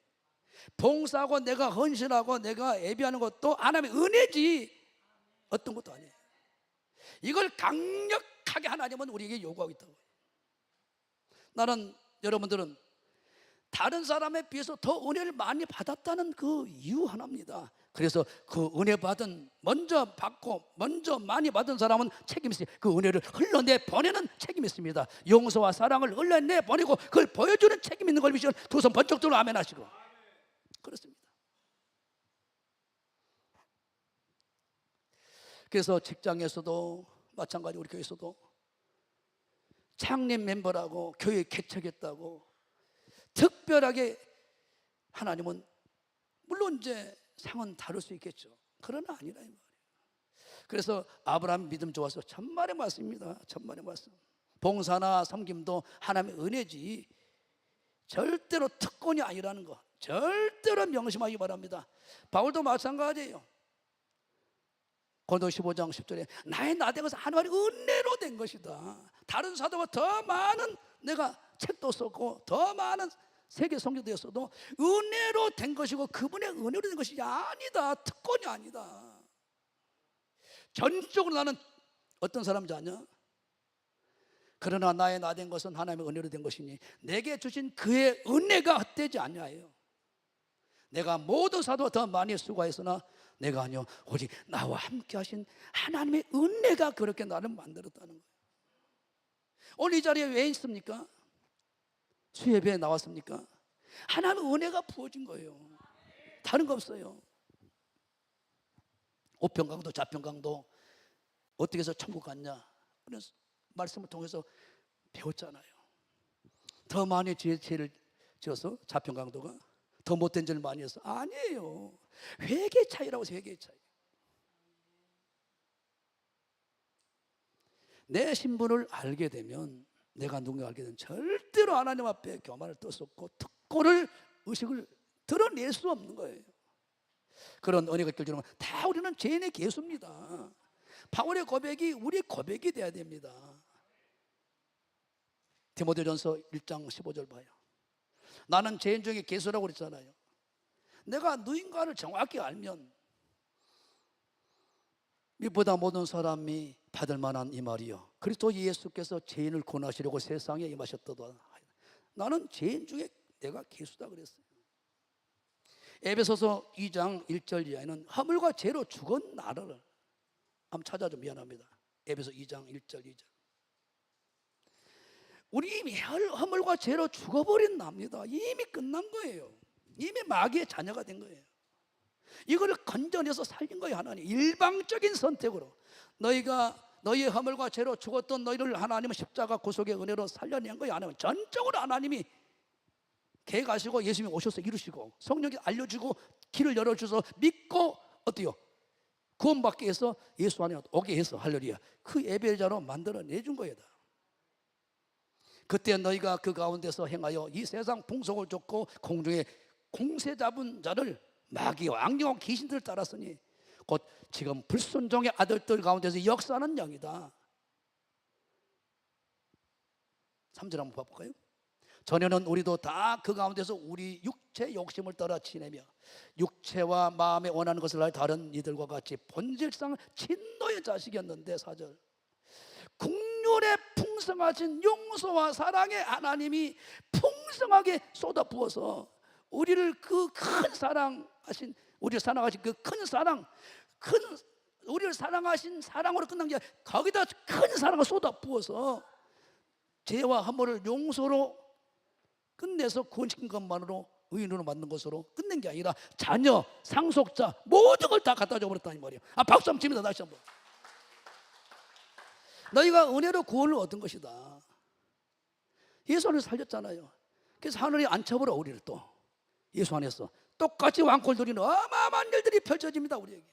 봉사하고 내가 헌신하고 내가 예비하는 것도 하나님의 은혜지 어떤 것도 아니에요. 이걸 강력하게 하나님은 우리에게 요구하고 있다고. 나는 여러분들은 다른 사람에 비해서 더 은혜를 많이 받았다는 그 이유 하나입니다. 그래서 그 은혜 받은 먼저 받고 먼저 많이 받은 사람은 책임이 있어요. 그 은혜를 흘러내 보내는 책임이 있습니다. 용서와 사랑을 흘러내 보내고 그걸 보여주는 책임 있는 걸 믿으시면 두 손 번쩍 들어 아멘 하시고. 그렇습니다. 그래서 직장에서도 마찬가지 우리 교회에서도 창립 멤버라고 교회 개척했다고 특별하게 하나님은 물론 이제 상은 다를 수 있겠죠. 그러나 아니라 이 말이에요. 그래서 아브라함 믿음 좋아서 천만의 말씀입니다. 천만의 말씀. 봉사나 섬김도 하나님의 은혜지 절대로 특권이 아니라는 거 절대로 명심하기 바랍니다. 바울도 마찬가지예요. 고린도 15장 10절에 나의 나된 것은 하나님의 은혜로 된 것이다. 다른 사도가 더 많은 내가 책도 썼고 더 많은 세계 선교되었어도 은혜로 된 것이고 그분의 은혜로 된 것이 아니다. 특권이 아니다. 전적으로 나는 어떤 사람인지 아냐? 그러나 나의 나된 것은 하나님의 은혜로 된 것이니 내게 주신 그의 은혜가 헛되지 않냐예요. 내가 모든 사도가 더 많이 수고했으나 내가 아니요 오직 나와 함께 하신 하나님의 은혜가 그렇게 나를 만들었다는 거예요. 오늘 이 자리에 왜 있습니까? 수예배에 나왔습니까? 하나님의 은혜가 부어진 거예요. 다른 거 없어요. 오평강도 자평강도 어떻게 해서 천국 갔냐 그런 말씀을 통해서 배웠잖아요. 더 많이 죄를 지어서 자평강도가 더 못된 죄를 많이 해서 아니에요. 회개 차이라고 해서 회개 차이. 내 신분을 알게 되면 내가 누군가 알게 되면 절대로 하나님 앞에 교만을 떠섰고 특권을 의식을 드러낼 수 없는 거예요. 그런 은혜가 있길 주는 다 우리는 죄인의 개수입니다. 바울의 고백이 우리의 고백이 돼야 됩니다. 디모데전서 1장 15절 봐요. 나는 죄인 중에 개수라고 그랬잖아요. 내가 누군가를 정확히 알면 이보다 모든 사람이 받을 만한 이 말이요 그리스도 예수께서 죄인을 구원하시려고 세상에 임하셨도다. 나는 죄인 중에 내가 개수다 그랬어요. 에베소서 2장 1절 이하에는 허물과 죄로 죽은 나를 한번 찾아줘. 미안합니다. 에베소 2장 1절 2절. 우리 이미 허물과 죄로 죽어버린 납니다. 이미 끝난 거예요. 이미 마귀의 자녀가 된 거예요. 이걸 건져내서 살린 거예요. 하나님 일방적인 선택으로 너희의 허물과 죄로 죽었던 너희를 하나님은 십자가 구속의 은혜로 살려낸 거예요. 하나님은 전적으로 하나님이 계획하시고 예수님이 오셔서 이루시고 성령이 알려주고 길을 열어주셔서 믿고 어때요? 구원받게 해서 예수 안에 오게 해서 할렐루야 그 예배자로 만들어내준 거예요. 그때 너희가 그 가운데서 행하여 이 세상 풍속을 쫓고 공중에 공세 잡은 자를 마귀와 악령과 귀신들을 따랐으니 곧 지금 불순종의 아들들 가운데서 역사하는 영이다. 3절 한번 봐볼까요? 전에는 우리도 다 그 가운데서 우리 육체 욕심을 따라 지내며 육체와 마음에 원하는 것을 할 다른 이들과 같이 본질상 진노의 자식이었는데 4절 국률의 풍성하신 용서와 사랑의 하나님이 풍성하게 쏟아부어서 우리를 그 큰 사랑하신, 우리를 사랑하신 그 큰 사랑, 우리를 사랑하신 사랑으로 끝난 게 아니라 거기다 큰 사랑을 쏟아부어서 죄와 허물을 용서로 끝내서 구원시킨 것만으로 의인으로 만든 것으로 끝낸 게 아니라 자녀, 상속자 모든 걸 다 갖다 줘버렸다 이 말이에요. 박수 한번 칩니다. 다시 한번. 너희가 은혜로 구원을 얻은 것이다. 예수 안에서 살렸잖아요. 그래서 하늘이 앉혀버려 우리를 또 예수 안에서 똑같이 왕골 누리는 어마어마한 일들이 펼쳐집니다. 우리에게.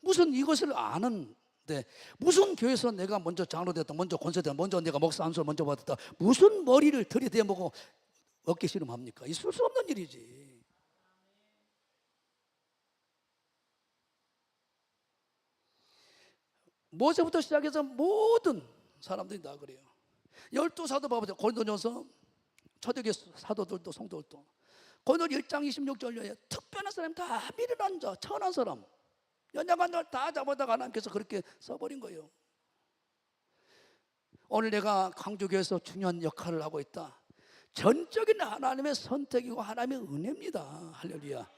무슨 이것을 아는데 무슨 교회에서 내가 먼저 장로 됐다, 먼저 권세 됐다, 먼저 내가 목사 안수를 먼저 받았다, 무슨 머리를 들이대보고 어깨 씨름합니까? 있을 수 없는 일이지. 모세부터 시작해서 모든 사람들이 다 그래요. 12사도 봐보세요. 고린도전서 초대교회 사도들도 성도들도 고린도 1장 26절에 특별한 사람이 다 미련한 자, 천한 사람, 연약한 자를 다 잡아다가 하나님께서 그렇게 써버린 거예요. 오늘 내가 강조교회에서 중요한 역할을 하고 있다. 전적인 하나님의 선택이고 하나님의 은혜입니다. 할렐루야.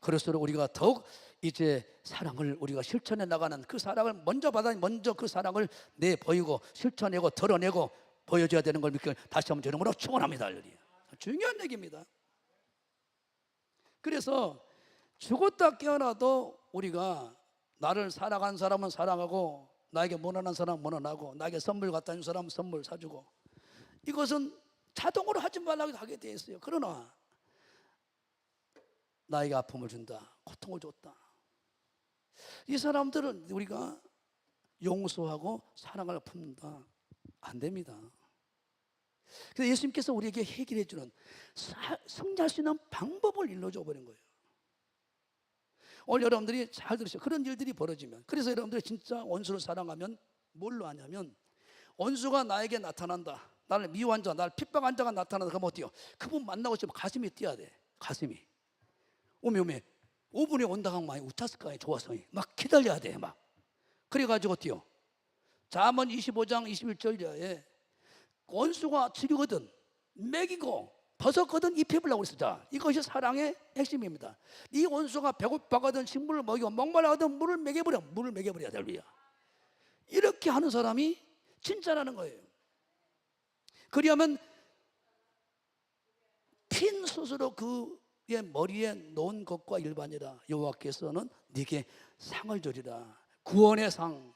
그럴수록 우리가 더욱 이제 사랑을 우리가 실천해 나가는, 그 사랑을 먼저 받아 먼저 그 사랑을 내 보이고 실천하고 드러내고 보여줘야 되는 걸 믿고 다시 한번 저녁으로 축원합니다. 할렐루야. 중요한 얘기입니다. 그래서 죽었다 깨어나도 우리가 나를 사랑한 사람은 사랑하고 나에게 무난한 사람은 무난하고 나에게 선물 갖다 준 사람은 선물 사주고, 이것은 자동으로 하지 말라고 하게 되어 있어요. 그러나 나에게 아픔을 준다, 고통을 줬다, 이 사람들은 우리가 용서하고 사랑을 품는다, 안 됩니다. 그래서 예수님께서 우리에게 해결해 주는, 승리할 수 있는 방법을 일러줘 버린 거예요. 오늘 여러분들이 잘 들으세요. 그런 일들이 벌어지면, 그래서 여러분들이 진짜 원수를 사랑하면 뭘로 하냐면, 원수가 나에게 나타난다, 나를 미워한 자, 나를 핍박한 자가 나타난다, 그러면 어때요? 그분 만나고 싶으면 가슴이 뛰어야 돼. 가슴이 오메 5분에 온다고 하면 많이 웃었을 거예요. 좋아서 막 기다려야 돼. 막 그래가지고 어때요? 잠언 25장 21절에 원수가 치르거든 먹이고 벗었거든 입혀보려고 했어. 자, 이것이 사랑의 핵심입니다. 네 원수가 배고파거든 식물을 먹이고 목말라거든 물을 먹여버려야 돼. 이렇게 하는 사람이 진짜라는 거예요. 그리하면 핀 숯으로 그의 머리에 놓은 것과 일반이라 여호와께서는 네게 상을 주리라. 구원의 상,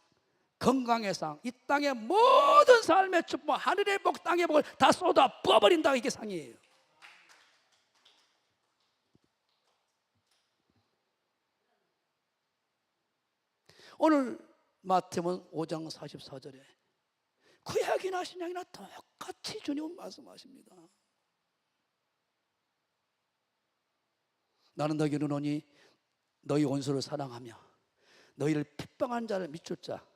건강의 상, 이 땅의 모든 삶의 축복, 하늘의 복, 땅의 복을 다 쏟아 부어버린다. 이게 상이에요. 오늘 마태복음 5장 44절에 구약이나 신약이나 똑같이 주님은 말씀하십니다. 나는 너희에게 이르노니 너희 원수를 사랑하며 너희를 핍박한 자를 밑줄 자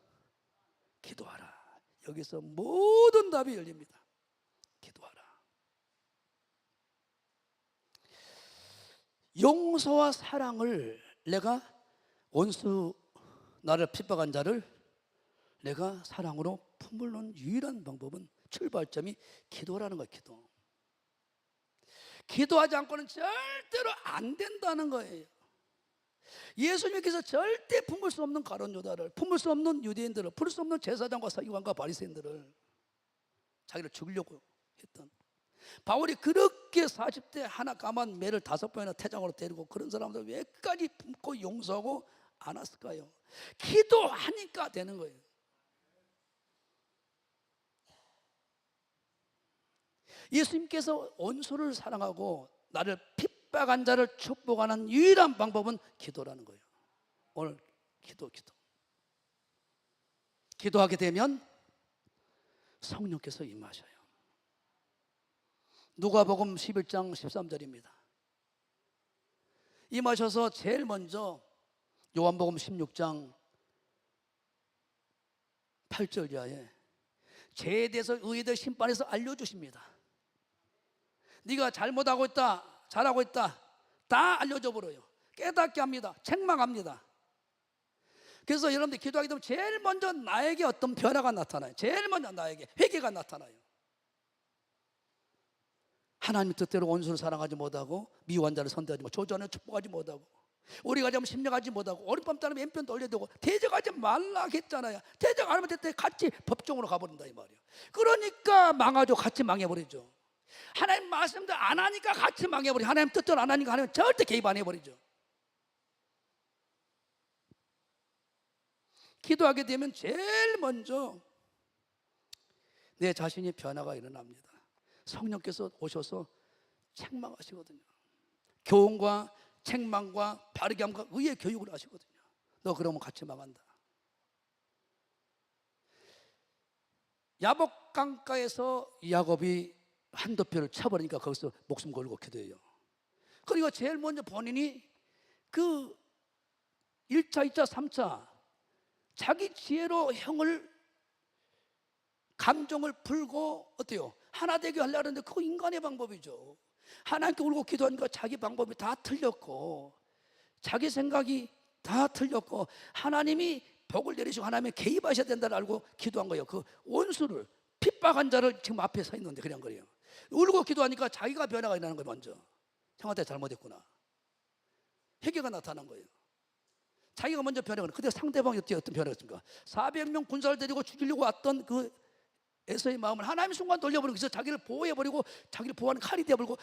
기도하라. 여기서 모든 답이 열립니다. 기도하라. 용서와 사랑을, 내가 원수, 나를 핍박한 자를 내가 사랑으로 품는 유일한 방법은, 출발점이 기도라는 거예요. 기도하지 않고는 절대로 안 된다는 거예요. 예수님께서 절대 품을 수 없는 가룟 유다를, 품을 수 없는 유대인들을, 품을 수 없는 제사장과 서기관과 바리새인들을 자기를 죽이려고 했던, 바울이 그렇게 40대 하나 까만 매를 5번이나 태장으로 데리고 그런 사람들 왜까지 품고 용서하고 안 왔을까요? 기도하니까 되는 거예요. 예수님께서 원수를 사랑하고 나를 핍박한 자를 축복하는 유일한 방법은 기도라는 거예요. 오늘 기도하게 되면 성령께서 임하셔요. 누가복음 11장 13절입니다. 임하셔서 제일 먼저 요한복음 16장 8절 이하에 죄에 대해서 의에 대해 심판해서 알려주십니다. 네가 잘못하고 있다, 잘하고 있다, 다 알려줘 버려요. 깨닫게 합니다. 책망합니다. 그래서 여러분들 기도하게 되면 제일 먼저 나에게 어떤 변화가 나타나요. 제일 먼저 나에게 회개가 나타나요. 하나님 뜻대로 원수를 사랑하지 못하고 미워한 자를 선대하지 못하고 저주하는 축복하지 못하고 우리가 잘못 심령하지 못하고 어젯밤 따르면 왼편 돌려대고 대적하지 말라 했잖아요. 대적 안 하면 그때 같이 법정으로 가버린다 이 말이에요. 그러니까 망하죠. 같이 망해버리죠. 하나님 말씀도 안 하니까 같이 망해버리죠. 하나님 뜻대로 안 하니까 하나님 절대 개입 안 해버리죠. 기도하게 되면 제일 먼저 내 자신이 변화가 일어납니다. 성령께서 오셔서 책망하시거든요. 교훈과 책망과 바르게 함과 의의 교육을 하시거든요. 너 그러면 같이 망한다. 야복 강가에서 야곱이 한두 표를 쳐버리니까 거기서 목숨 걸고 기도해요. 그리고 제일 먼저 본인이 그 1차, 2차, 3차 자기 지혜로 형을 감정을 풀고 어때요? 하나 되게 하려고 하는데 그거 인간의 방법이죠. 하나님께 울고 기도하니까 자기 방법이 다 틀렸고 자기 생각이 다 틀렸고 하나님이 복을 내리시고 하나님이 개입하셔야 된다를 알고 기도한 거예요. 그 원수를 핍박한 자를 지금 앞에 서 있는데 그런 거예요. 울고 기도하니까 자기가 변화가 일어나는 거예요. 먼저 형한테 잘못했구나. 회개가 나타난 거예요. 자기가 먼저 변화가 나요. 근데 상대방이 어떤 변화가 있습니까? 400명 군사를 데리고 죽이려고 왔던 그 에서의 마음을 하나님 순간 돌려버리고 그래서 자기를 보호해버리고 자기를 보호하는 칼이 되어버리고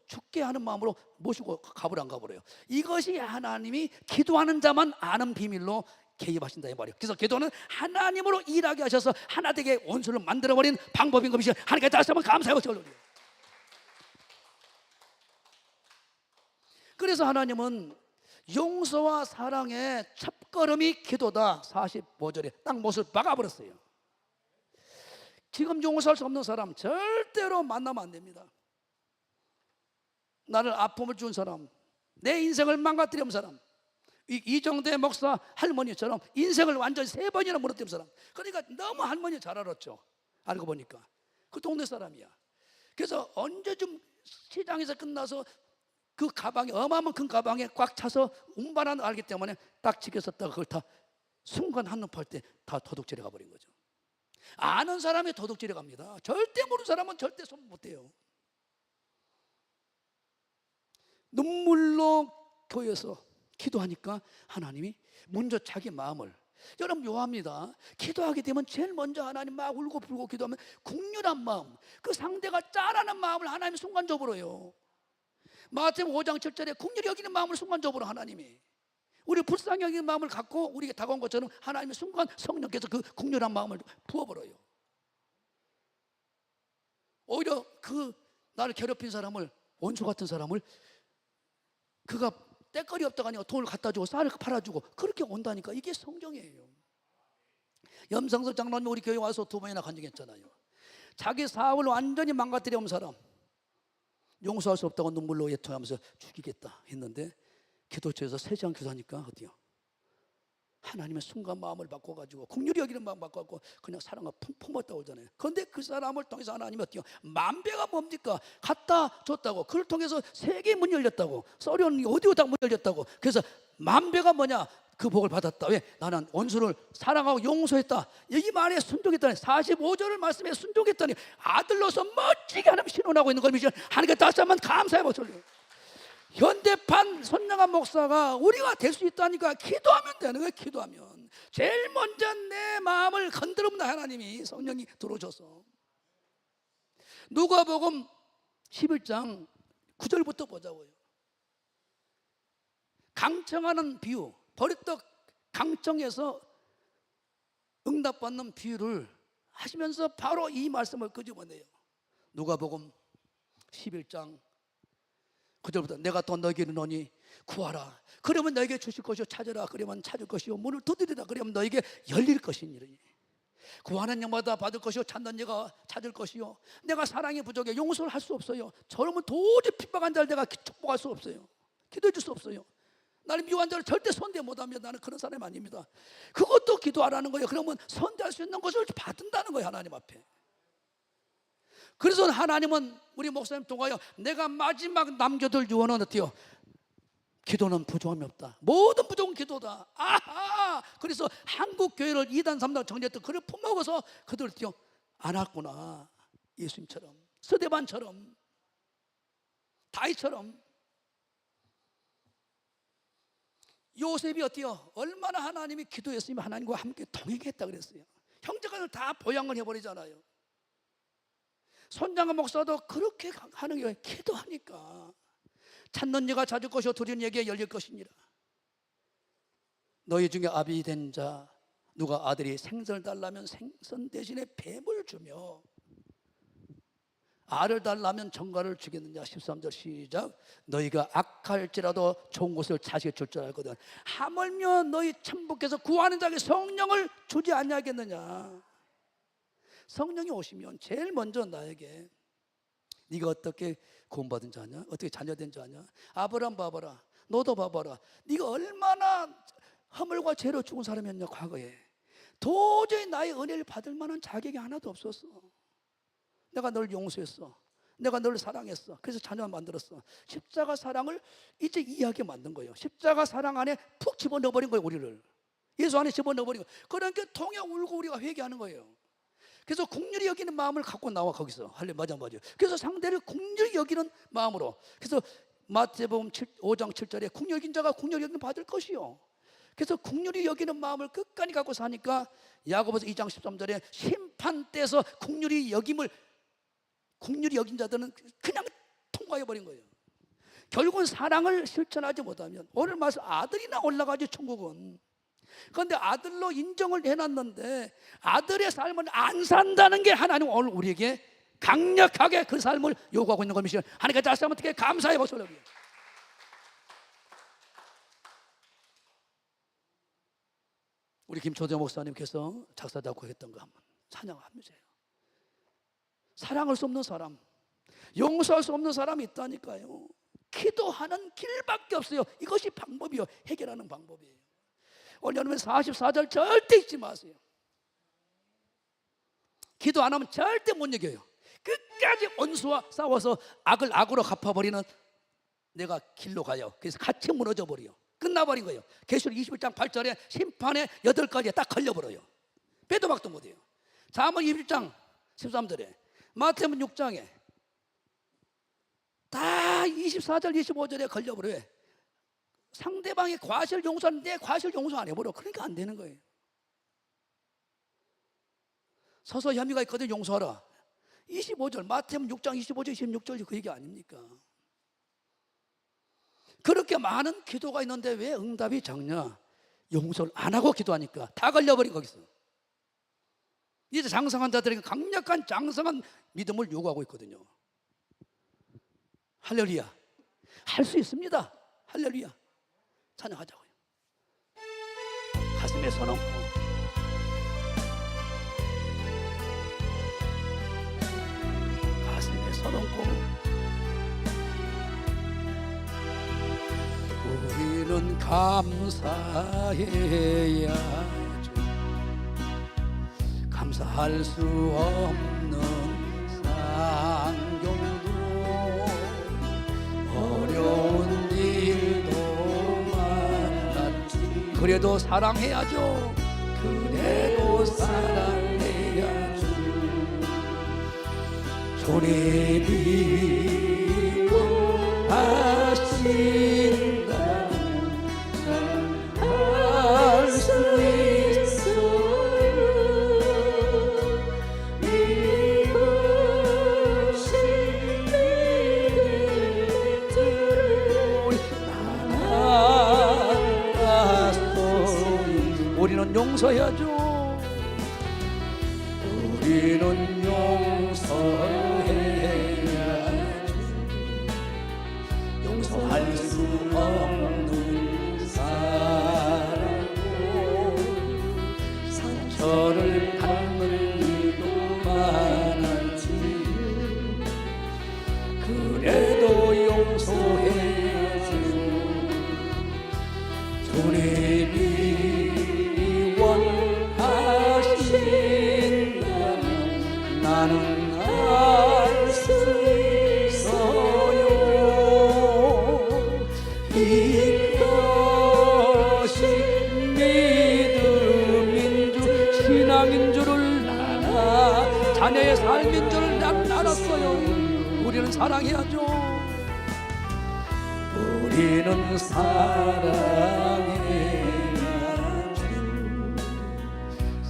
죽게 하는 마음으로 모시고 가버려 안 가버려요. 이것이 하나님이 기도하는 자만 아는 비밀로 개입하신다 이 말이에요. 그래서 기도는 하나님으로 일하게 하셔서 하나 되게 원수를 만들어버린 방법인 것이 하나님께 다시 한번 감사하고 절로요. 그래서 하나님은 용서와 사랑의 첫걸음이 기도다 45절에 딱 못을 박아버렸어요. 지금 용서할 수 없는 사람 절대로 만나면 안 됩니다. 나를 아픔을 준 사람, 내 인생을 망가뜨린 사람, 이정대 목사 할머니처럼 인생을 완전히 3번이나 무너뜨린 사람. 그러니까 너무 할머니 잘 알았죠. 알고 보니까 그 동네 사람이야. 그래서 언제쯤 시장에서 끝나서 그 가방에 어마어마한 큰 가방에 꽉 차서 운반한 알기 때문에 딱 지켰었다가 그걸 다 순간 한눈 팔 때 다 도둑질해 가버린 거죠. 아는 사람이 도둑질해 갑니다. 절대 모르는 사람은 절대 손 못 대요. 눈물로 교회에서 기도하니까 하나님이 먼저 자기 마음을 여러분 묘합니다. 기도하게 되면 제일 먼저 하나님 막 울고 불고 기도하면 국률한 마음 그 상대가 짜라는 마음을 하나님이 순간적으로요. 마태복음 5장 7절에 국률이 여기는 마음을 순간적으로 하나님이 우리 불쌍히 여기는 마음을 갖고 우리에게 다가온 것처럼 하나님의 순간 성령께서 그 국률한 마음을 부어버려요. 오히려 그 나를 괴롭힌 사람을 원수 같은 사람을 그가 때거리 없다가 아니라 돈을 갖다 주고 쌀을 팔아주고 그렇게 온다니까 이게 성경이에요. 염상석 장로님 우리 교회 와서 2번이나 간증했잖아요. 자기 사업을 완전히 망가뜨려 온 사람 용서할 수 없다고 눈물로 애통하면서 죽이겠다 했는데 기도처에서 3시간 기도하니까 어때요? 하나님의 순간 마음을 바꿔가지고 국률이 여기는 마음 바꿔갖고 그냥 사랑과 품었다고 그러잖아요. 그런데 그 사람을 통해서 하나님이 어때요? 만배가 뭡니까? 갖다 줬다고 그를 통해서 세계의 문이 열렸다고 써려는 어디오다 문 열렸다고 그래서 만배가 뭐냐? 그 복을 받았다. 왜? 나는 원수를 사랑하고 용서했다. 이 말에 순종했다니 45절을 말씀에 순종했다니 아들로서 멋지게 하나님 신원하고 있는 걸 믿으시면 하나님께 다시 한번 감사해 보세요. 현대판 선량한 목사가 우리가 될 수 있다니까 기도하면 되는 거예요. 기도하면 제일 먼저 내 마음을 건드립니다. 하나님이 성령이 들어오셔서 누가복음 11장 9절부터 보자고요. 강청하는 비유 버릇떡 강청에서 응답받는 비유를 하시면서 바로 이 말씀을 끄집어내요. 누가복음 11장 9절부터 내가 또 너에게 이르노니 구하라 그러면 너에게 주실 것이요 찾으라 그러면 찾을 것이요 문을 두드리라 그러면 너에게 열릴 것이니 구하는 자마다 받을 것이요 찾는 자가 찾을 것이요 내가 사랑이 부족해 용서를 할 수 없어요. 저러면 도저히 핍박한 자를 내가 축복할 수 없어요. 기도해 줄 수 없어요. 나를 미워한 자를 절대 선대 못하면 나는 그런 사람이 아닙니다. 그것도 기도하라는 거예요. 그러면 선대할 수 있는 것을 받는다는 거예요. 하나님 앞에. 그래서 하나님은 우리 목사님 통하여 내가 마지막 남겨둘 유언은 어때요? 기도는 부족함이 없다. 모든 부족은 기도다. 아하! 그래서 한국 교회를 2단 3단 정리했던 그를 품먹어서 그들을 뛰어 안았구나. 예수님처럼, 스데반처럼, 다윗처럼. 요셉이 어때요? 얼마나 하나님이 기도했으면 하나님과 함께 동행했다 그랬어요. 형제간을 다 보양을 해버리잖아요. 손장관 목사도 그렇게 하는 게 기도하니까 찾는 이가 찾을 것이요 두려운 이에게 열릴 것이니라. 너희 중에 아비 된 자 누가 아들이 생선을 달라면 생선 대신에 뱀을 주며 알을 달라면 정갈을 주겠느냐. 13절 시작. 너희가 악할지라도 좋은 것을 자식에 줄 줄 알거든 하물며 너희 천부께서 구하는 자에게 성령을 주지 아니하겠느냐. 성령이 오시면 제일 먼저 나에게 네가 어떻게 구원받은 자냐, 어떻게 자녀된 자냐. 아브라함 봐봐라, 너도 봐봐라. 네가 얼마나 허물과 죄로 죽은 사람이었냐. 과거에 도저히 나의 은혜를 받을 만한 자격이 하나도 없었어. 내가 널 용서했어, 내가 널 사랑했어. 그래서 자녀 만들었어. 십자가 사랑을 이제 이해하게 만든 거예요. 십자가 사랑 안에 푹 집어넣어버린 거예요. 우리를 예수 안에 집어넣어버린 거예요. 그러니까 통역 울고 우리가 회개하는 거예요. 그래서 긍휼히 여기는 마음을 갖고 나와. 거기서 맞아. 그래서 상대를 긍휼히 여기는 마음으로. 그래서 마태복음 5장 7절에 긍휼히 여긴 자가 긍휼히 여기는 받을 것이요. 그래서 긍휼히 여기는 마음을 끝까지 갖고 사니까 야고보서 2장 13절에 심판 때에서 긍휼히 여김을 긍휼히 여긴 자들은 그냥 통과해버린 거예요. 결국은 사랑을 실천하지 못하면 오늘 말씀 아들이나 올라가지 천국은. 그런데 아들로 인정을 해놨는데 아들의 삶을 안 산다는 게 하나님 오늘 우리에게 강력하게 그 삶을 요구하고 있는 겁니다. 하나님께 다시 한번 어떻게 감사의 박수를 드려요. 우리 김초대 목사님께서 작사 작곡했던 거 한번 찬양합니다. 사랑할 수 없는 사람, 용서할 수 없는 사람이 있다니까요. 기도하는 길밖에 없어요. 이것이 방법이요, 해결하는 방법이에요. 오늘 여러분 44절 절대 잊지 마세요. 기도 안 하면 절대 못 이겨요. 끝까지 원수와 싸워서 악을 악으로 갚아버리는 내가 길로 가요. 그래서 같이 무너져 버려요. 끝나버린 거예요. 계시록 21장 8절에 심판의 8가지에 딱 걸려버려요. 빼도 박도 못해요. 잠언 21장 13절에 마태복음 6장에 다 24절 25절에 걸려버려요. 상대방의 과실 용서하는데 내 과실 용서 안 해버려. 그러니까 안 되는 거예요. 서서 혐의가 있거든 용서하라. 25절 마태복음 6장 25절 26절 그 얘기 아닙니까? 그렇게 많은 기도가 있는데 왜 응답이 적냐? 용서를 안 하고 기도하니까 다 걸려버린 거기서. 이제 장성한 자들에게 강력한 장성한 믿음을 요구하고 있거든요. 할렐루야. 할 수 있습니다. 할렐루야. 찬양하자고요. 가슴에 손 얹고 가슴에 손 얹고 우리는 감사해야죠. 감사할 수 없는 상경도 어려운 일도 많았지. 그래도 사랑해야죠. 그래도 사랑해야죠. 주님이 원하신다면 할 수 있어요. 이것이 믿음을 알았소. 우리는 용서해야죠. 우리는 용서해야죠. 용서할 수 없는 사랑도 상처를 받는 일도 많았지. 그래도 용서해야죠. 주님이 원하신다면 나는 알 수 있어요. 이 자녀의 삶인 줄 알았어요. 우리는 사랑해야죠. 우리는 사랑해야죠.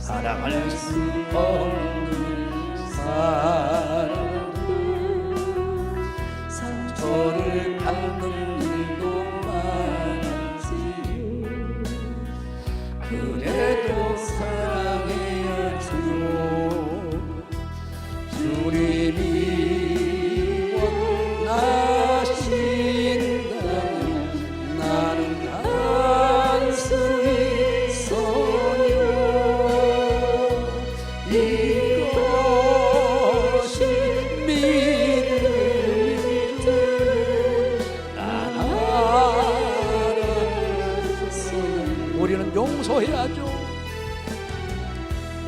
사랑할 수 없는 사랑, 상처를 받는 일도 많았지요. 그래도 사랑해야죠. 주님이 원하신다면 나는 할 수 있어요. 이것이 믿음인 줄 알았어요. 우리는 용서해야죠.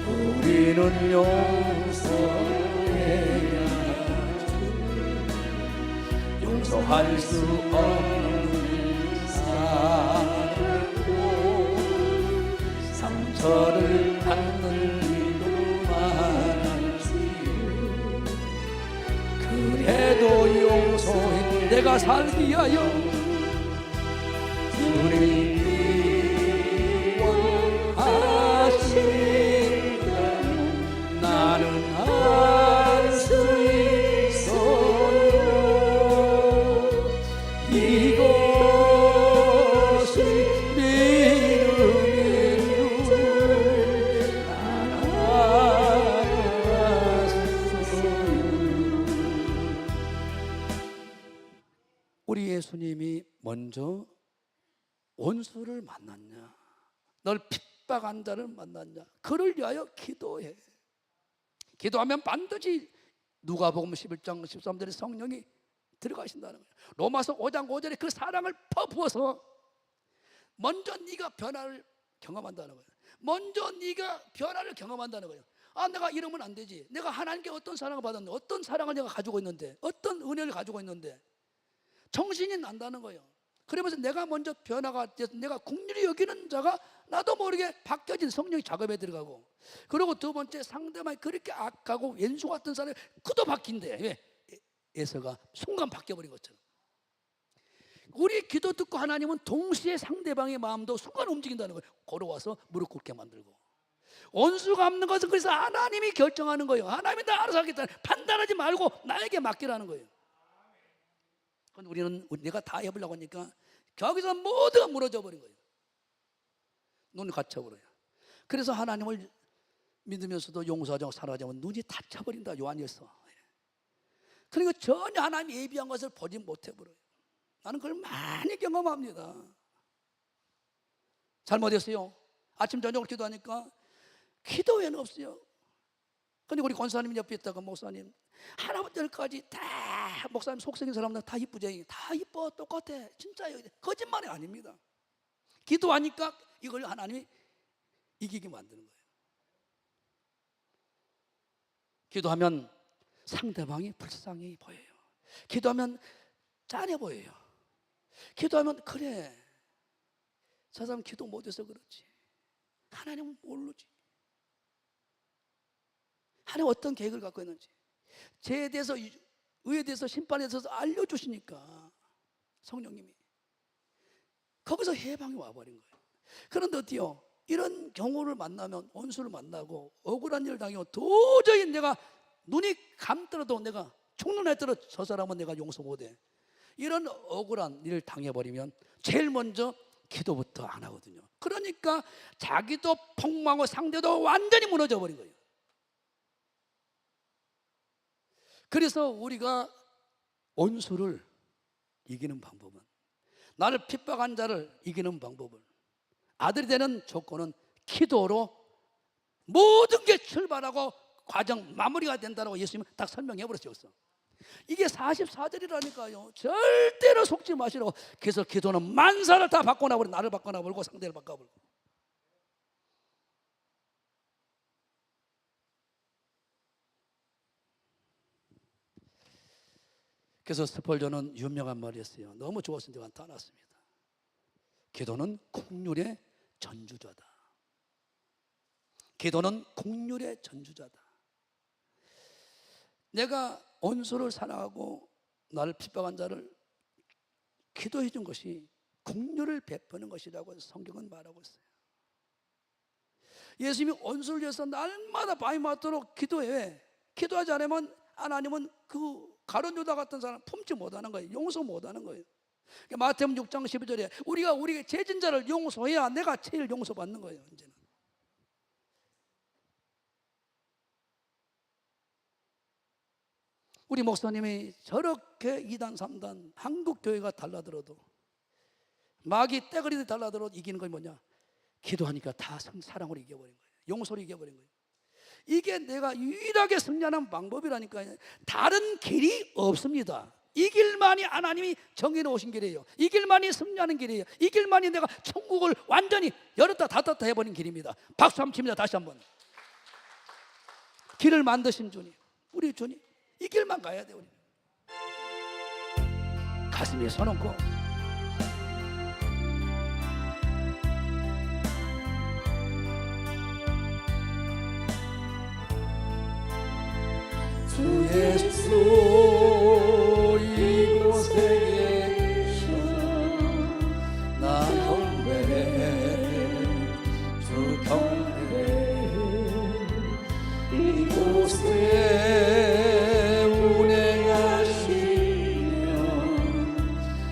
우리는 용서해야죠. 용서할 수 없는 사랑도 상처를 받는 일도 많았지요. 그래도 용서해 내가 살기 위하여 주님이 원하신다면 나는 할 수 있어요. 이것이 믿음인 줄 알았어요. 우리 예수님이 먼저 원수를 만났냐, 널 핍박한 자를 만났냐, 그를 위하여 기도해. 기도하면 반드시 누가복음 11장 13절에 성령이 들어가신다는 거예요. 로마서 5장 5절에 그 사랑을 퍼부어서 먼저 네가 변화를 경험한다는 거예요. 먼저 네가 변화를 경험한다는 거예요. 아, 내가 이러면 안 되지. 내가 하나님께 어떤 사랑을 받았는데, 어떤 사랑을 내가 가지고 있는데, 어떤 은혜를 가지고 있는데 정신이 난다는 거예요. 그러면서 내가 먼저 변화가 돼서 내가 긍휼히 여기는 자가 나도 모르게 바뀌어진 성령이 작업에 들어가고, 그리고 두 번째, 상대방이 그렇게 악하고 왼수 같은 사람이 그도 바뀐대. 왜? 에서가 순간 바뀌어버린 것처럼. 우리 기도 듣고 하나님은 동시에 상대방의 마음도 순간 움직인다는 거예요. 걸어와서 무릎 꿇게 만들고. 원수 갚는 것은 그래서 하나님이 결정하는 거예요. 하나님이 다 알아서 하겠다. 판단하지 말고 나에게 맡기라는 거예요. 근데 우리는 내가 다 해보려고 하니까 거기서 모두가 무너져 버린 거예요. 눈이 갇혀버려요. 그래서 하나님을 믿으면서도 용서하지 않고 살아가지 않으면 눈이 닫혀버린다. 요한이었어. 그러니까 전혀 하나님 예비한 것을 보지 못해버려요. 나는 그걸 많이 경험합니다. 잘못했어요. 아침 저녁을 기도하니까 기도 외에는 없어요. 근데 우리 권사님 옆에 있다가 목사님, 할아버지들까지 다 목사님 속성인 사람들 다 이쁘지? 다 이뻐, 똑같아. 진짜요. 거짓말이 아닙니다. 기도하니까 이걸 하나님이 이기게 만드는 거예요. 기도하면 상대방이 불쌍히 보여요. 기도하면 짠해 보여요. 기도하면 그래, 저 사람 기도 못해서 그렇지. 하나님은 모르지. 하나님 어떤 계획을 갖고 있는지 죄에 대해서, 의에 대해서, 심판에 대해서 알려주시니까 성령님이 거기서 해방이 와버린 거예요. 그런데 어때요? 이런 경우를 만나면, 원수를 만나고 억울한 일을 당하면 도저히 내가 눈이 감더라도 내가 죽는 애들은 저 사람은 내가 용서 못해. 이런 억울한 일을 당해버리면 제일 먼저 기도부터 안 하거든요. 그러니까 자기도 폭망하고 상대도 완전히 무너져 버린 거예요. 그래서 우리가 원수를 이기는 방법은, 나를 핍박한 자를 이기는 방법은, 아들이 되는 조건은 기도로 모든 게 출발하고 과정 마무리가 된다고 예수님은 딱 설명해 버렸어요. 이게 44절이라니까요. 절대로 속지 마시라고. 그래서 기도는 만사를 다 바꿔놔버려. 나를 바꿔놔버리고 상대를 바꿔버리고. 그래서 스펄전은 유명한 말이 있어요. 너무 좋았으니 제가 따놨습니다. 기도는 긍휼의 전주자다. 기도는 긍휼의 전주자다. 내가 원수를 사랑하고 나를 핍박한 자를 기도해 준 것이 긍휼을 베푸는 것이라고 성경은 말하고 있어요. 예수님이 원수를 위해서 날마다 밤이 맞도록 기도해. 기도하지 않으면 하나님은 그 가룟 유다 같은 사람 품지 못하는 거예요. 용서 못하는 거예요. 마태복음 6장 12절에 우리가 우리의 죄진 자를 용서해야 내가 제일 용서받는 거예요. 언제나. 우리 목사님이 저렇게 2단 3단 한국 교회가 달라들어도 마귀 떼거리듯 달라들어도 이기는 건 뭐냐? 기도하니까 다 사랑으로 이겨버린 거예요. 용서로 이겨버린 거예요. 이게 내가 유일하게 승리하는 방법이라니까요. 다른 길이 없습니다. 이 길만이 하나님이 정해놓으신 길이에요. 이 길만이 승리하는 길이에요. 이 길만이 내가 천국을 완전히 열었다 닫았다 해버린 길입니다. 박수 한번 칩니다. 다시 한번. 길을 만드신 주님, 우리 주님, 이 길만 가야 돼요. 우리 가슴에 손 얹고 주 예수 이곳에 계셔 나 경배해 주 경배해 이곳에 운행하시며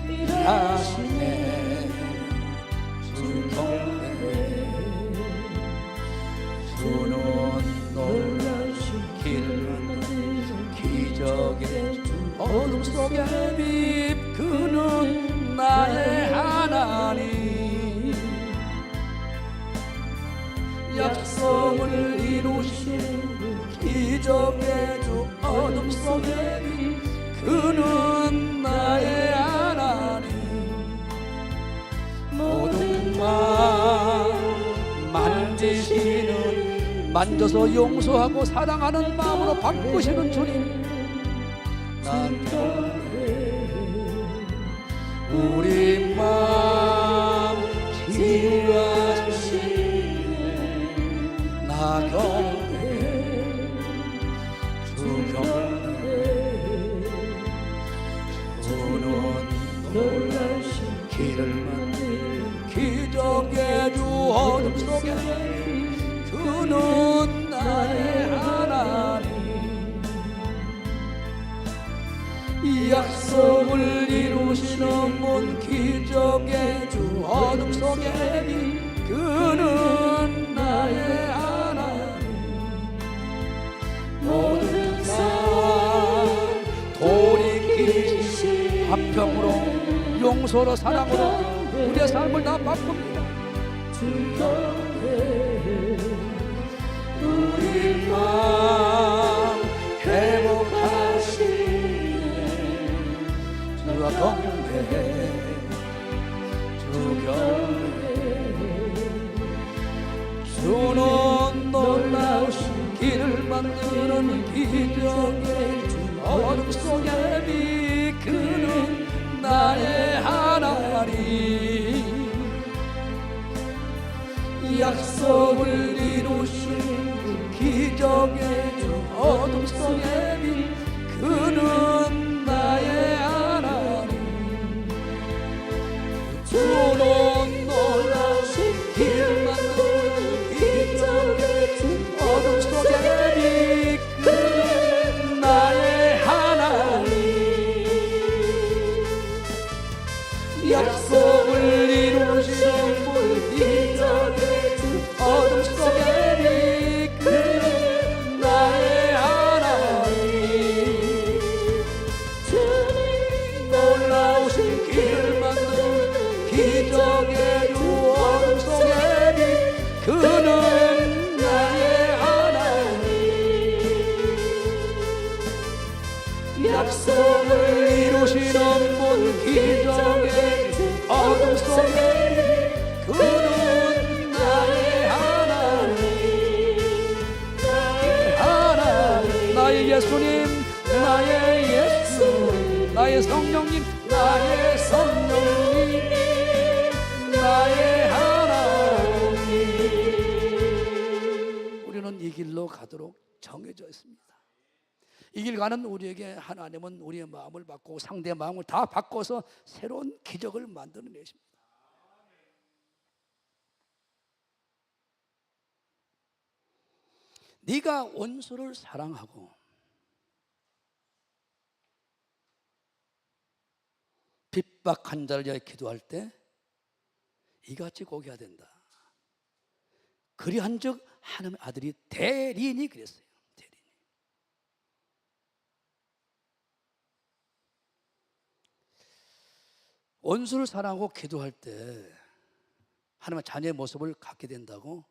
일하시네 주 경배해 주는 놀라신 길을 기적의 어둠 속에 빛 그는 나의 하나님 약속을 이루신 기적의 주 어둠 속에 빛 그는 나의 하나님 모든 맘 만지시는 만져서 용서하고 사랑하는 마음으로 바꾸시는 주님 난 경배해 우리 마음 치유하시네 나 경배해 주 경배해 주는 놀라신 길을 만든 기적의 주 어둠 속에 그는 나의 하나님 약속을 이루시는 분 기적의 주 어둠 속에 그는 나의 하나님 모든 삶 돌이키시 화평으로 용서로 사랑으로 우리의 삶을 다 바꿉니다 우리 마음 회복하시네 주가 경배해 주 경배해 주는 놀라우신 길을 만드는 기적의 주 어둠 속에 빛 그는 나의 하나님 약속을 이루신 기적의 주 어둠 속에 빛 그는 나의 하나님 주는 놀라우신 길 만드는 기적의 주 어둠 속에 빛 그는 나의 하나님 약속을 이루신 분 기적의 주 어둠 속에 빛 그는 나의 하나님 주님 놀라우신 길 만드는 기적의 주 어둠 속에 빛 그는 나의 하나님 약속을 이루시는 분 기적의 주 어둠 속에 그는 나의 하나님 나의 예수님 나의 예수 나의 성령님 나의 성령님 나의 하나님 우리는 이 길로 가도록 정해져 있습니다 이 길 가는 우리에게 하나님은 우리의 마음을 바꾸고 상대의 마음을 다 바꿔서 새로운 기적을 만들어내십니다. 네가 원수를 사랑하고 핍박한 자를 위하여 기도할 때 이같이 고개해야 된다. 그리한즉 하나님의 아들이 대리인이 그랬어요. 대리인. 원수를 사랑하고 기도할 때 하나님의 자녀의 모습을 갖게 된다고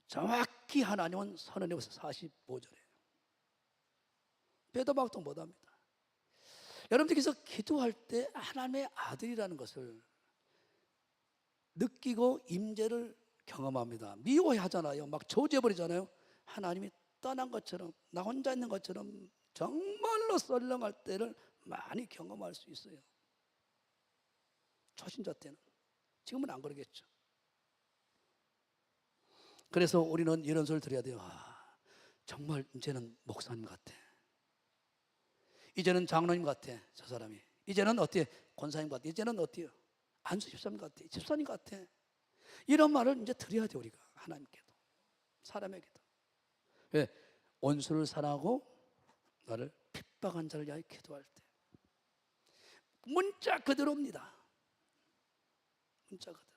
정확히 하나님은 선언해서 45절에 빼도 박도 못합니다. 여러분들께서 기도할 때 하나님의 아들이라는 것을 느끼고 임재를 경험합니다. 미워하잖아요. 막 저주해버리잖아요. 하나님이 떠난 것처럼 나 혼자 있는 것처럼 정말로 썰렁할 때를 많이 경험할 수 있어요. 초신자 때는. 지금은 안 그러겠죠. 그래서 우리는 이런 소리를 들어야 돼요. 정말 이제는 목사님 같아. 이제는 장로님 같아. 저 사람이. 이제는 어때요? 권사님 같아. 이제는 어때요? 안수 집사님 같아. 집사님 같아. 이런 말을 이제 드려야 돼 우리가. 하나님께도 사람에게도. 왜? 원수를 사랑하고 나를 핍박한 자를 위하여 기도할 때 문자 그대로입니다. 문자 그대로.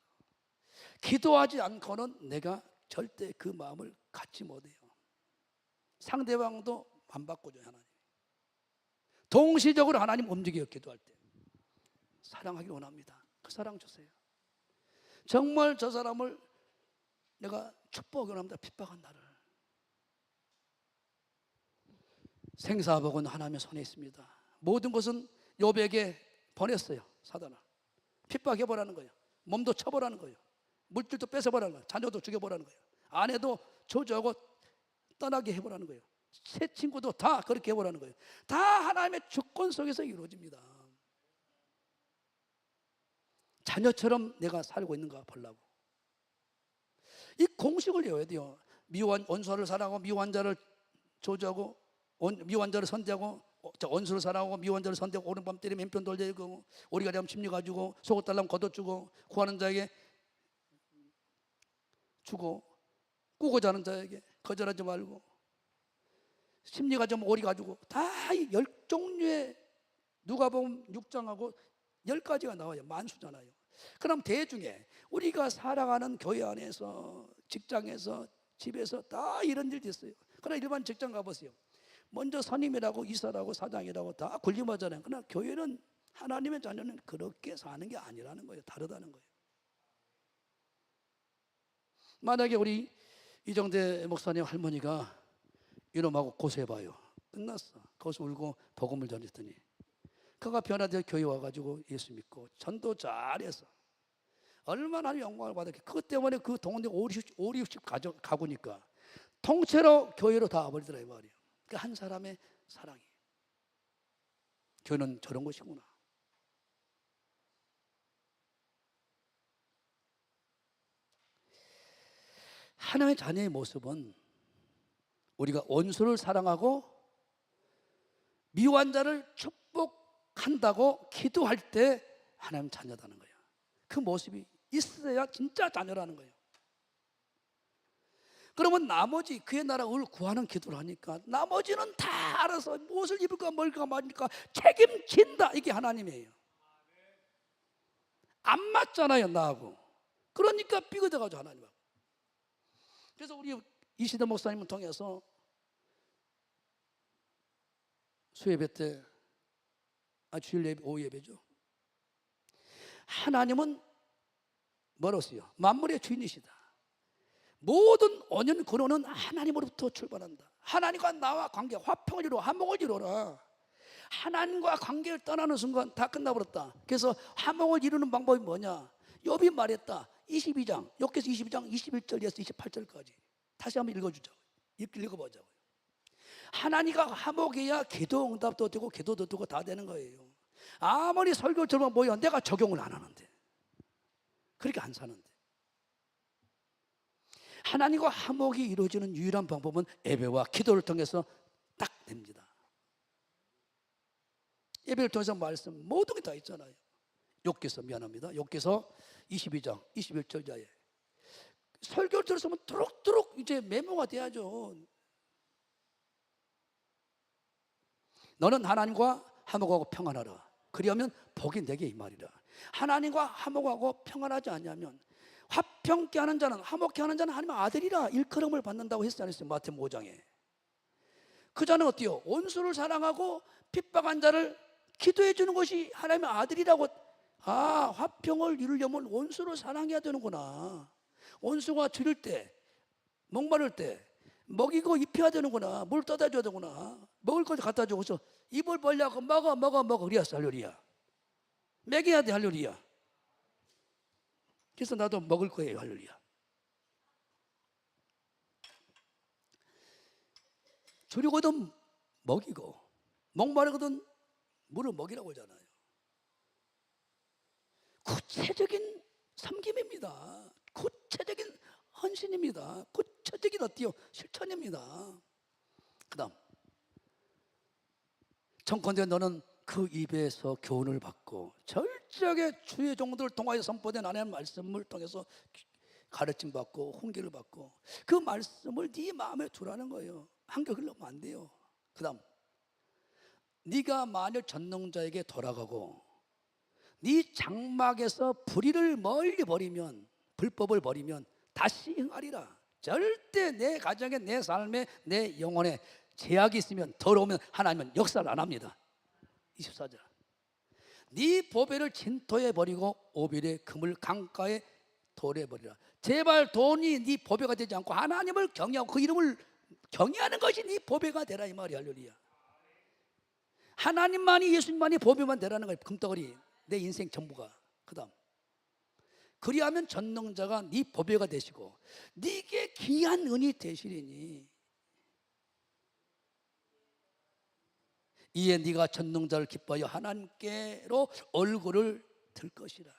기도하지 않고는 내가 절대 그 마음을 갖지 못해요. 상대방도 안 바꿔줘요. 하나님 동시적으로 하나님 움직여요. 기도할 때 사랑하기 원합니다. 그 사랑 주세요. 정말 저 사람을 내가 축복하기 원합니다. 핍박한 나를. 생사복은 하나님의 손에 있습니다. 모든 것은 욥에게 보냈어요. 사단을 핍박해보라는 거예요. 몸도 쳐보라는 거예요. 물질도 뺏어보라는 거예요. 자녀도 죽여보라는 거예요. 아내도 저주하고 떠나게 해보라는 거예요. 새 친구도 다 그렇게 해보라는 거예요. 다 하나님의 주권 속에서 이루어집니다. 자녀처럼 내가 살고 있는가 보려고. 이 공식을 외워야 돼요. 미워한 원수를 사랑하고 미워한 자를 저주하고 미워한 자를 선대하고 원수를 사랑하고 미워한 자를 선대하고 오른밤 때리면 왼편 돌리고 오리가 되면 침리 가지고 속옷 달라면 걷어주고 구하는 자에게 주고 꾸고자 하는 자에게 거절하지 말고 심리가 좀 오리 가지고 다 10종류의 누가복음 6장하고 10가지가 나와요. 만수잖아요. 그럼 대중에 우리가 살아가는 교회 안에서 직장에서 집에서 다 이런 일이 있어요. 그러나 일반 직장 가보세요. 먼저 선임이라고 이사라고 사장이라고 다 군림하잖아요. 그러나 교회는 하나님의 자녀는 그렇게 사는 게 아니라는 거예요. 다르다는 거예요. 만약에 우리 이정대 목사님 할머니가 이놈하고 고소해봐요. 끝났어. 거기서 울고 복음을 전했더니 그가 변화되어 교회 와가지고 예수 믿고 전도 잘해서 얼마나 영광을 받았게. 그것 때문에 그 동네 50, 가구니까 통째로 교회로 다 와버리더라 이 말이에요. 그러니까 한 사람의 사랑이. 교회는 저런 것이구나. 하나님의 자녀의 모습은 우리가 원수를 사랑하고 미워한 자를 축복한다고 기도할 때 하나님 자녀다는 거예요. 그 모습이 있어야 진짜 자녀라는 거예요. 그러면 나머지 그의 나라 을 구하는 기도를 하니까 나머지는 다 알아서 무엇을 입을까 뭘까 말까 책임진다. 이게 하나님이에요. 안 맞잖아요 나하고. 그러니까 삐그덕하죠 하나님하고. 그래서 우리 이시대 목사님을 통해서 수예배 때 주일 예배, 오후 예배죠. 하나님은 뭐로서요? 만물의 주인이시다. 모든 언연 근원은 하나님으로부터 출발한다. 하나님과 나와 관계, 화평을 이루어 화목을 이루어라. 하나님과 관계를 떠나는 순간 다 끝나버렸다. 그래서 화목을 이루는 방법이 뭐냐? 욥이 말했다. 22장, 욥기서 22장 21절에서 28절까지 다시 한번 읽어주자고요. 읽어보자고요. 하나님과 화목해야 기도 응답도 되고 기도도 되고 다 되는 거예요. 아무리 설교처럼 모여 내가 적용을 안 하는데 그렇게 안 사는데 하나님과 화목이 이루어지는 유일한 방법은 예배와 기도를 통해서 딱 됩니다. 예배를 통해서 말씀 모든 게 다 있잖아요. 욥기서 미안합니다. 욥기서 22장 21절 자에 설교를 들었으면 도록도록 이제 메모가 돼야죠. 너는 하나님과 화목하고 평안하라. 그리하면 복이 내게 이 말이라. 하나님과 화목하고 평안하지 않냐면 화평케 하는 자는 화목케 하는 자는 하나님의 아들이라 일컬음을 받는다고 했지 않았어요? 마태복음 5장에. 그 자는 어때요? 원수를 사랑하고 핍박한 자를 기도해 주는 것이 하나님의 아들이라고. 아, 화평을 이루려면 원수를 사랑해야 되는구나. 원수가 줄일 때, 목마를 때 먹이고 입혀야 되는구나. 물 떠다 줘야 되구나. 먹을 거 갖다 주고서 입을 벌려고 먹어 그리야스 할렐루야. 먹여야 돼 할렐루야. 그래서 나도 먹을 거예요 할렐루야. 줄이거든 먹이고 목마르거든 물을 먹이라고 하잖아요. 구체적인 섬김입니다. 구체적인 헌신입니다. 구체적인 어때요? 실천입니다. 그 다음 청컨대 너는 그 입에서 교훈을 받고 철저하게 주의 종들을 통하여 선포된 하나님의 말씀을 통해서 가르침 받고 훈계를 받고 그 말씀을 네 마음에 두라는 거예요. 한결 흘러면 안 돼요. 그 다음 네가 만일 전능자에게 돌아가고 네 장막에서 불의를 멀리 버리면 불법을 버리면 다시 응하리라. 절대 내 가정에 내 삶에 내 영혼에 제약이 있으면 더러우면 하나님은 역사를 안 합니다. 24절 네 보배를 진토에 버리고 오빌의 금을 강가에 돌에 버리라. 제발 돈이 네 보배가 되지 않고 하나님을 경외하고 그 이름을 경외하는 것이 네 보배가 되라 이 말이야. 할렐루야. 하나님만이 예수님만이 보배만 되라는 거예요. 금덩어리 내 인생 전부가. 그 다음 그리하면 전능자가 네 보배가 되시고 네게 귀한 은이 되시리니 이에 네가 전능자를 기뻐하여 하나님께로 얼굴을 들 것이라.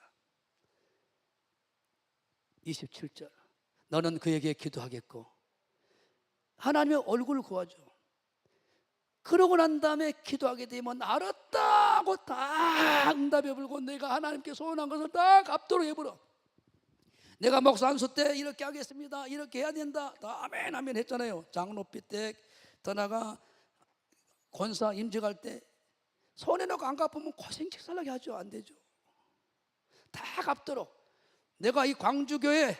27절 너는 그에게 기도하겠고 하나님의 얼굴을 구하죠. 그러고 난 다음에 기도하게 되면 알았다고 딱 응답해 불고 내가 하나님께 소원한 것을 딱 갚도록 해버려. 내가 목사 안수 때 이렇게 하겠습니다. 이렇게 해야 된다. 다 아멘 아멘 했잖아요. 장로비 때 떠나가 권사 임직할 때 손해놓고 안 갚으면 고생 직살나게 하죠. 안 되죠. 다 갚도록 내가 이 광주교회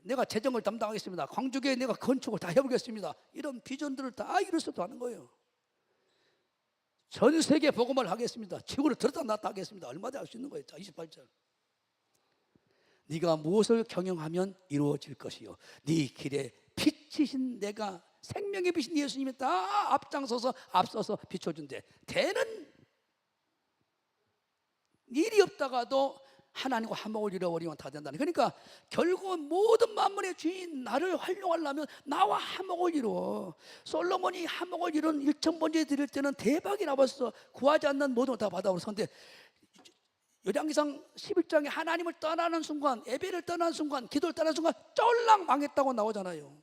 내가 재정을 담당하겠습니다. 광주교회 내가 건축을 다 해보겠습니다. 이런 비전들을 다 이루어서도 하는 거예요. 전 세계 복음을 하겠습니다. 지구를 들었다 놨다 하겠습니다. 얼마나 할 수 있는 거예요. 자, 28절 네가 무엇을 경영하면 이루어질 것이요 네 길에 빛이신 내가 생명의 빛인 예수님이 다 앞장서서 앞서서 비춰준대. 되는 일이 없다가도 하나님과 화목을 이루어버리면 다 된다는. 그러니까 결국은 모든 만물의 주인 나를 활용하려면 나와 화목을 이루어. 솔로몬이 화목을 이룬 1,000번째 드릴 때는 대박이 나봤어. 구하지 않는 모든 걸 다 받아오는데 열왕기상 11장에 하나님을 떠나는 순간, 예배를 떠나는 순간, 기도를 떠나는 순간 쫄랑 망했다고 나오잖아요.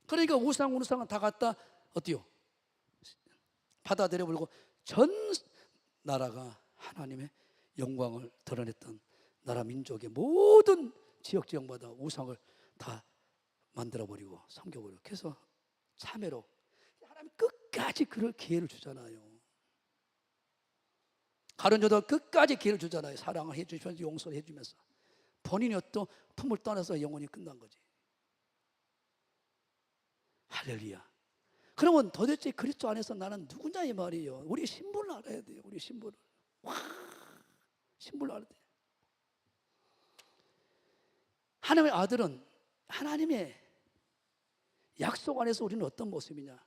그러니까 우상은 다 갖다 어때요? 받아들여 버리고 전 나라가 하나님의 영광을 드러냈던 나라 민족의 모든 지역 지역마다 우상을 다 만들어버리고 섬겨버리고. 그래서 참회로 하나님 끝까지 그럴 기회를 주잖아요. 가론저도 끝까지 기회를 주잖아요. 사랑을 해주시면서 용서를 해주면서 본인이 또 품을 떠나서 영혼이 끝난 거지. 할렐루야. 그러면 도대체 그리스도 안에서 나는 누구냐 이 말이에요. 우리 신분을 알아야 돼요. 우리 신분을. 와, 신분을 알아야 돼요. 하나님의 아들은 하나님의 약속 안에서 우리는 어떤 모습이냐.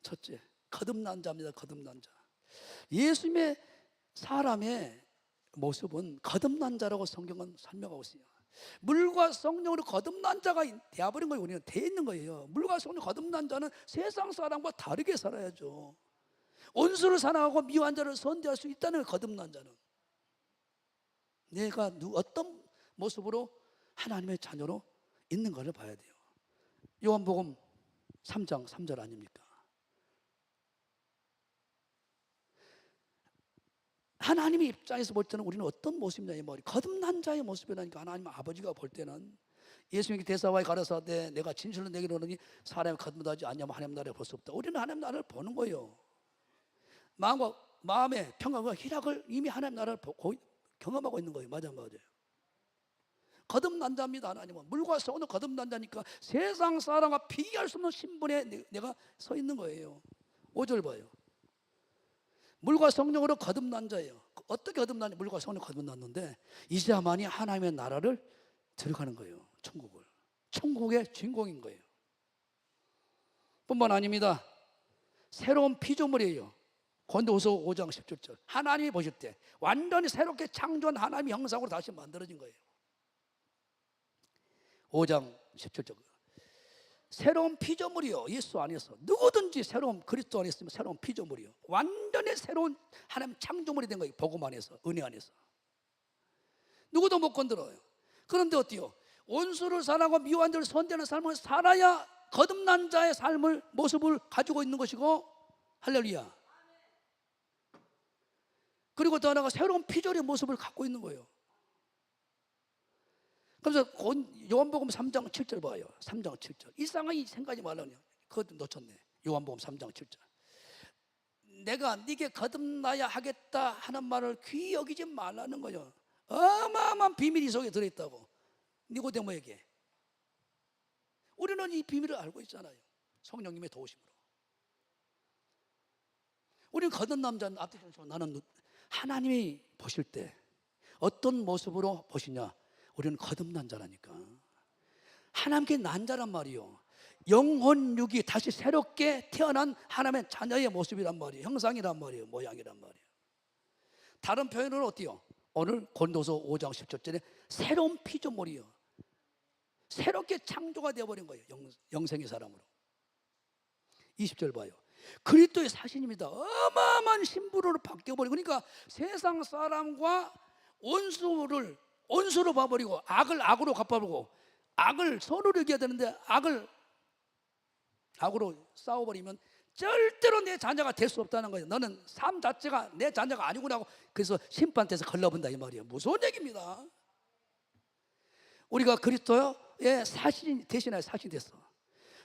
첫째, 거듭난 자입니다. 거듭난 자. 예수님의 사람의 모습은 거듭난 자라고 성경은 설명하고 있어요. 물과 성령으로 거듭난 자가 되어버린 거예요. 우리는 돼 있는 거예요. 물과 성령 거듭난 자는 세상 사람과 다르게 살아야죠. 원수를 사랑하고 미워한 자를 선대할 수 있다는 거예요. 거듭난 자는 내가 어떤 모습으로 하나님의 자녀로 있는 것을 봐야 돼요. 요한복음 3장 3절 아닙니까? 하나님의 입장에서 볼 때는 우리는 어떤 모습이냐 이 말이 거듭난 자의 모습이라니까. 하나님 아버지가 볼 때는 예수님께 대사와에 가라사대 내가 진실로 내게 이르노니 사람이 거듭나지 않냐면 하나님 나라를 볼 수 없다. 우리는 하나님 나라를 보는 거예요. 마음의 평강과 희락을 이미 하나님 나라를 보고 경험하고 있는 거예요. 맞아요. 거듭난 자입니다. 하나님은 물과 성으로 거듭난 자니까 세상 사람과 비교할 수 없는 신분에 내가 서 있는 거예요. 5절 봐요. 물과 성령으로 거듭난 자예요. 어떻게 거듭나냐? 물과 성령으로 거듭났는데 이제야만이 하나님의 나라를 들어가는 거예요. 천국을. 천국의 주인공인 거예요. 뿐만 아닙니다. 새로운 피조물이에요. 고린도후서 5장 17절. 하나님이 보실 때 완전히 새롭게 창조한 하나님의 형상으로 다시 만들어진 거예요. 5장 17절. 새로운 피조물이요. 예수 안에서 누구든지 새로운 그리스도 안에 있으면 새로운 피조물이요. 완전히 새로운 하나님 창조물이 된 거예요. 복음 안에서, 은혜 안에서. 누구도 못 건드려요. 그런데 어때요? 원수를 사랑하고 미워한 자를 선대하는 삶을 살아야 거듭난 자의 삶을 모습을 가지고 있는 것이고, 할렐루야. 그리고 또 하나가 새로운 피조물의 모습을 갖고 있는 거예요. 그래서 요한복음 3장 7절 봐요. 3장 7절. 이상하게 생각하지 말라니. 그거 놓쳤네. 요한복음 3장 7절. 내가 네게 거듭나야 하겠다 하는 말을 귀히 여기지 말라는 거죠. 어마어마한 비밀이 속에 들어있다고. 니고데모에게. 우리는 이 비밀을 알고 있잖아요. 성령님의 도우심으로. 우리는 거듭난 자는 앞에 나는 하나님이 보실 때 어떤 모습으로 보시냐? 우리는 거듭난 자라니까. 하나님께 난 자란 말이요. 영혼 육이 다시 새롭게 태어난 하나님의 자녀의 모습이란 말이에요. 형상이란 말이에요. 모양이란 말이에요. 다른 표현은 어때요? 오늘 고린도서 5장 17절에 새로운 피조물이요. 새롭게 창조가 되어버린 거예요. 영생의 사람으로. 20절 봐요. 그리스도의 사신입니다. 어마어마한 신부로 바뀌어버리고, 그러니까 세상 사람과 원수로 봐버리고 악을 악으로 갚아버리고, 악을 선으로 이겨야 되는데 악으로 싸워버리면 절대로 내 자녀가 될 수 없다는 거예요. 너는 삶 자체가 내 자녀가 아니구나 하고, 그래서 심판대에서 걸러본다 이 말이에요. 무서운 얘기입니다. 우리가 그리스도의 사신이 대신하여 사신이 됐어.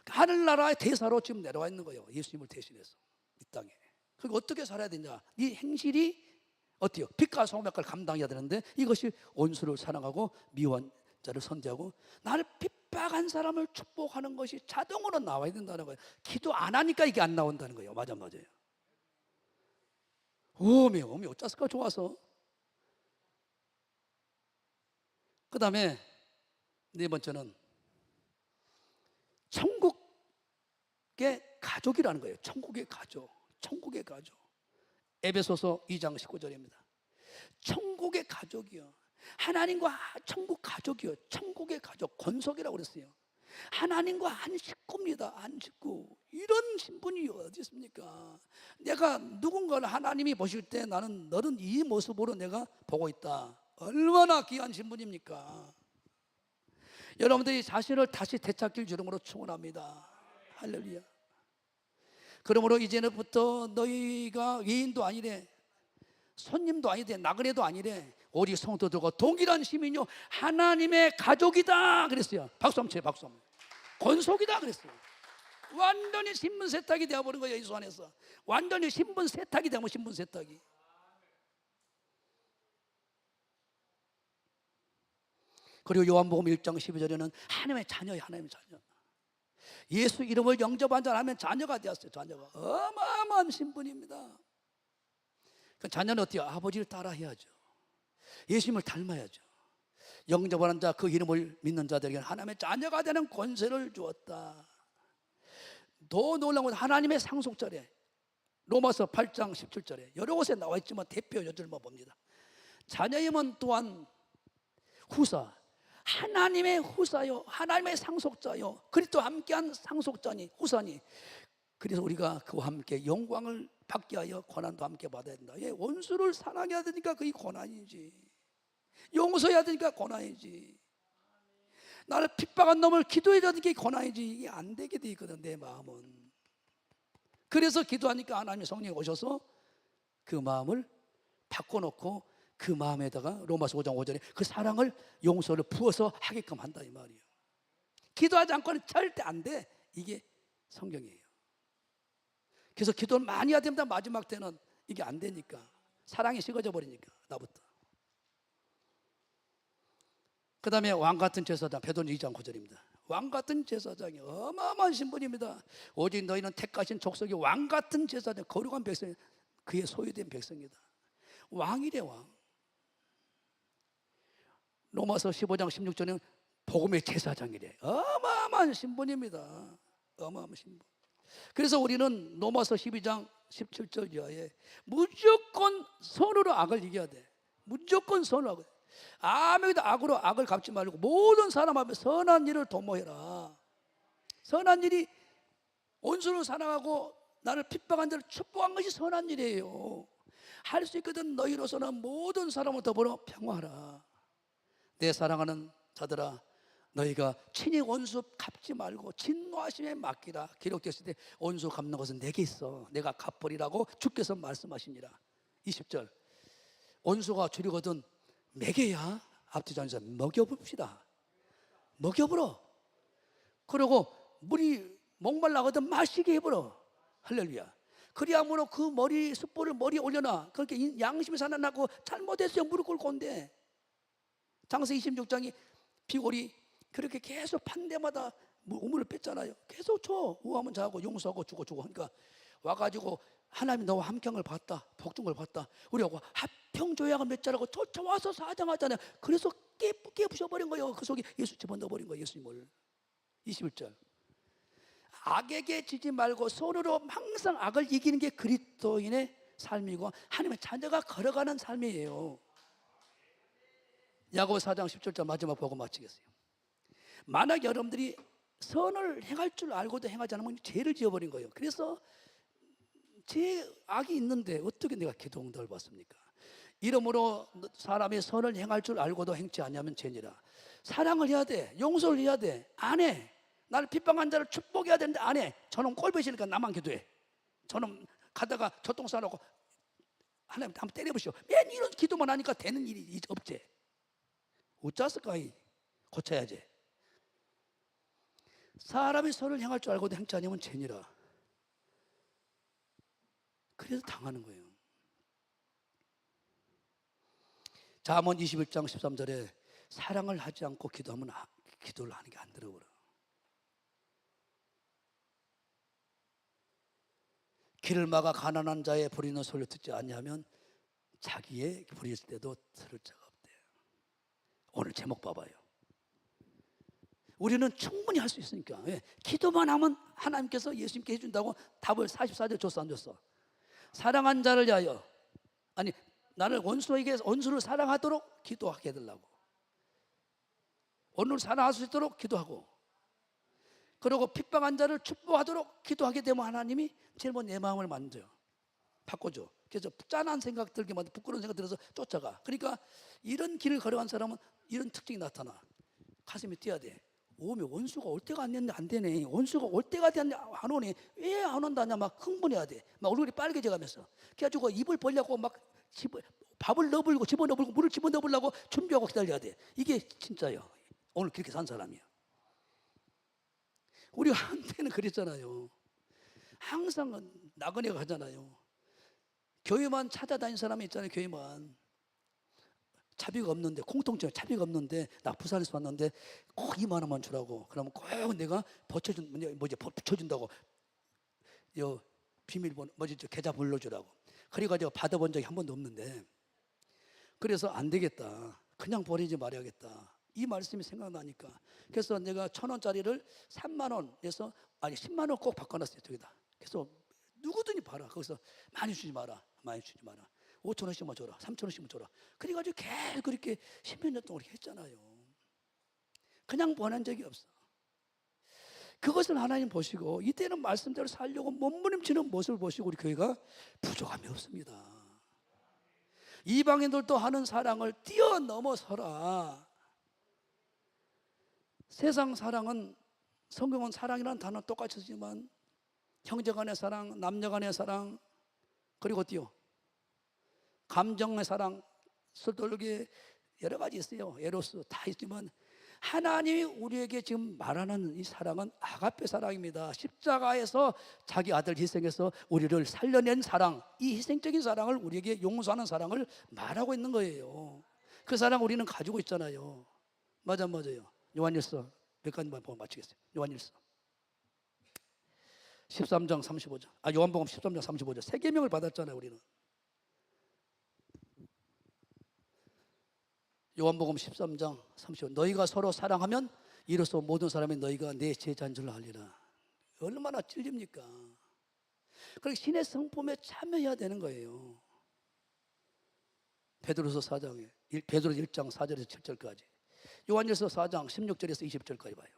하늘나라의 대사로 지금 내려와 있는 거예요. 예수님을 대신해서 이 땅에. 그리고 어떻게 살아야 되냐? 이 행실이 어때요? 빛과 소금의 역할을 감당해야 되는데, 이것이 원수를 사랑하고 미워한 자를 선대하고 나를 핍박한 사람을 축복하는 것이 자동으로 나와야 된다는 거예요. 기도 안 하니까 이게 안 나온다는 거예요. 맞아요. 어메 어쩌을까 좋아서. 그 다음에 네 번째는 천국의 가족이라는 거예요. 천국의 가족. 에베소서 2장 19절입니다. 천국의 가족이요. 하나님과 천국 가족이요. 천국의 가족, 권속이라고 그랬어요. 하나님과 한 식구입니다. 한 식구. 이런 신분이 어디 있습니까? 내가 누군가를 하나님이 보실 때 너는 이 모습으로 내가 보고 있다. 얼마나 귀한 신분입니까? 여러분들이 자신을 다시 되찾길 주름으로 축원합니다. 할렐루야. 그러므로 이제부터 너희가 외인도 아니래, 손님도 아니래, 나그네도 아니래, 오직 성도들과 동일한 시민이요 하나님의 가족이다 그랬어요. 박수 한번 쳐요. 박수 한번. 권속이다 그랬어요. 완전히 신분 세탁이 되어버린 거예요. 예수 안에서 완전히 신분 세탁이 되면 신분 세탁이. 그리고 요한복음 1장 12절에는 하나님의 자녀예요. 하나님의 자녀. 예수 이름을 영접한 자라면 자녀가 되었어요. 자녀가. 어마어마한 신분입니다. 그 자녀는 어때요? 아버지를 따라해야죠. 예수님을 닮아야죠. 영접하는 자, 그 이름을 믿는 자들에게는 하나님의 자녀가 되는 권세를 주었다. 더 놀라운 건 하나님의 상속자래. 로마서 8장 17절에 여러 곳에 나와 있지만 대표 요절만 봅니다. 자녀임은 또한 후사, 하나님의 후사요, 하나님의 상속자요, 그리스도와 함께한 상속자니, 후사니. 그래서 우리가 그와 함께 영광을 받게 하여 고난도 함께 받아야 된다. 예, 원수를 사랑해야 되니까 그게 고난이지. 용서해야 되니까 고난이지. 나를 핍박한 놈을 기도해주는 게 고난이지 이게 안 되게 돼 있거든 내 마음은. 그래서 기도하니까 하나님의 성령이 오셔서 그 마음을 바꿔놓고 그 마음에다가 로마서 5장 5절에 그 사랑을 용서를 부어서 하게끔 한다 이 말이에요. 기도하지 않고는 절대 안 돼. 이게 성경이에요. 그래서 기도를 많이 해야 됩니다. 마지막 때는 이게 안 되니까 사랑이 식어져 버리니까 나부터. 그 다음에 왕같은 제사장 베드로전 2장 9절입니다. 왕같은 제사장이 어마어마한 신분입니다. 오직 너희는 택하신 족속이 왕같은 제사장 거룩한 백성이 그의 소유된 백성이다. 왕이래 왕. 로마서 15장 16절에는 복음의 제사장이래. 어마어마한 신분입니다. 어마어마한 신분. 그래서 우리는 로마서 12장 17절 이하에 무조건 선으로 악을 이겨야 돼. 무조건 선으로 악을. 아무에도 악으로 악을 갚지 말고 모든 사람 앞에 선한 일을 도모해라. 선한 일이 온수를 사랑하고 나를 핍박한 자를 축복한 것이 선한 일이에요. 할 수 있거든. 너희로서는 모든 사람을 더불어 평화하라. 내 사랑하는 자들아, 너희가 친히 원수 갚지 말고 진노하심에 맡기라. 기록되었을 때 원수 갚는 것은 내게 있어. 내가 갚으리라고 주께서 말씀하시니라. 20절 원수가 주려거든 먹여야 앞뒤 장에서 먹여봅시다. 먹여보러. 그리고 물이 목말라거든 마시게 해보러. 할렐루야. 그리하므로 그 머리 숯불을 머리에 올려놔. 그렇게 양심이 살아나고 잘못했어요 무릎 꿇고 온대. 장세 26장이 비골이 그렇게 계속 판대마다 우물을 뺐잖아요. 계속 쳐. 우하면 자고 용서하고 주고 하니까 와가지고 하나님이 너와 함께한 걸 봤다. 복준 걸 봤다. 우리하고 합평조약을 맺자라고 쫓아와서 사정하잖아요. 그래서 깨부셔버린 거예요. 그 속에 예수 집어넣어버린 거예요. 예수님을. 21절 악에게 지지 말고 손으로 항상 악을 이기는 게 그리스도인의 삶이고 하나님의 자녀가 걸어가는 삶이에요. 야고보서 4장 17절 마지막 보고 마치겠어요. 만약 여러분들이 선을 행할 줄 알고도 행하지 않으면 죄를 지어버린 거예요. 그래서 제 악이 있는데 어떻게 내가 기도 응답을 받습니까? 이러므로 사람이 선을 행할 줄 알고도 행치 않으면 죄니라. 사랑을 해야 돼. 용서를 해야 돼. 안 해. 나를 핍박한 자를 축복해야 되는데 안 해. 저놈 꼴보시니까 나만 기도해. 저놈 가다가 저똥 싸놓고 하나님 한번 때려보시오. 맨 이런 기도만 하니까 되는 일이 없지. 어쩌었을까? 고쳐야지. 사람이 선을 행할 줄 알고도 행치 않으면 죄니라. 그래서 당하는 거예요. 잠언 21장 13절에 사랑을 하지 않고 기도하면 기도를 하는 게 안 들어버려. 길을 막아 가난한 자의 부리는 소리를 듣지 않냐면 자기의 부릴 때도 들을 자가 없대요. 오늘 제목 봐봐요. 우리는 충분히 할 수 있으니까. 왜? 기도만 하면 하나님께서 예수님께 해준다고 답을 44절 줬어 안 줬어? 사랑한 자를 위하여, 아니 나를 원수에게 원수를 사랑하도록 기도하게 해달라고. 원수를 사랑할 수 있도록 기도하고, 그리고 핍박한 자를 축복하도록 기도하게 되면 하나님이 제일 먼저 내 마음을 만져요. 바꿔줘. 그래서 짠한 생각 들게 만들고 부끄러운 생각 들어서 쫓아가. 그러니까 이런 길을 걸어간 사람은 이런 특징이 나타나. 가슴이 뛰어야 돼. 오면 원수가 올 때가 안 됐는데 안 되네. 원수가 올 때가 됐는데 안 오네. 왜 안 온다냐 막 흥분해야 돼. 막 얼굴이 빨개져 가면서. 그래가지고 입을 벌려고 막 밥을 넣어버리고 집어넣어버리고 물을 집어넣어보려고 준비하고 기다려야 돼. 이게 진짜예요. 오늘 그렇게 산 사람이야. 우리가 한때는 그랬잖아요. 항상 나그네 가잖아요. 교회만 찾아다니는 사람이 있잖아요. 교회만. 차비가 없는데, 공통점에 차비가 없는데, 나 부산에서 왔는데 꼭 2만 원만 주라고. 그러면 꼭 내가 붙여준다고. 비밀번호 계좌 불러주라고. 그래가지고 받아본 적이 한 번도 없는데, 그래서 안 되겠다. 그냥 버리지 말아야겠다. 이 말씀이 생각나니까. 그래서 내가 1,000원짜리를 3만 원에서 10만 원 꼭 바꿔놨어요. 저기다. 그래서 누구든지 봐라. 거기서 많이 주지 마라. 5,000원씩만 줘라. 3,000원씩만 줘라. 그래가지고 계속 그렇게 10몇 년 동안 했잖아요. 그냥 보낸 적이 없어. 그것을 하나님 보시고 이때는 말씀대로 살려고 몸부림치는 모습을 보시고 우리 교회가 부족함이 없습니다. 이방인들도 하는 사랑을 뛰어넘어서라. 세상 사랑은, 성경은 사랑이라는 단어 똑같이 쓰지만 형제 간의 사랑, 남녀 간의 사랑, 그리고 어때요? 감정의 사랑, 서툴게 여러 가지 있어요. 에로스 다 있지만 하나님이 우리에게 지금 말하는 이 사랑은 아가페 사랑입니다. 십자가에서 자기 아들 희생해서 우리를 살려낸 사랑, 이 희생적인 사랑을, 우리에게 용서하는 사랑을 말하고 있는 거예요. 그 사랑 우리는 가지고 있잖아요. 맞아요. 요한일서 몇 가지만 보고 마치겠어요. 요한일서 13장 35절. 요한복음 13장 35절. 새 계명을 받았잖아요, 우리는. 요한복음 13장 35절. 너희가 서로 사랑하면 이로써 모든 사람이 너희가 내 제자인 줄 알리라. 얼마나 찔립니까? 그러니까 신의 성품에 참여해야 되는 거예요. 베드로서 4장에 베드로 1장 4절에서 7절까지, 요한일서 4장 16절에서 20절까지 봐요.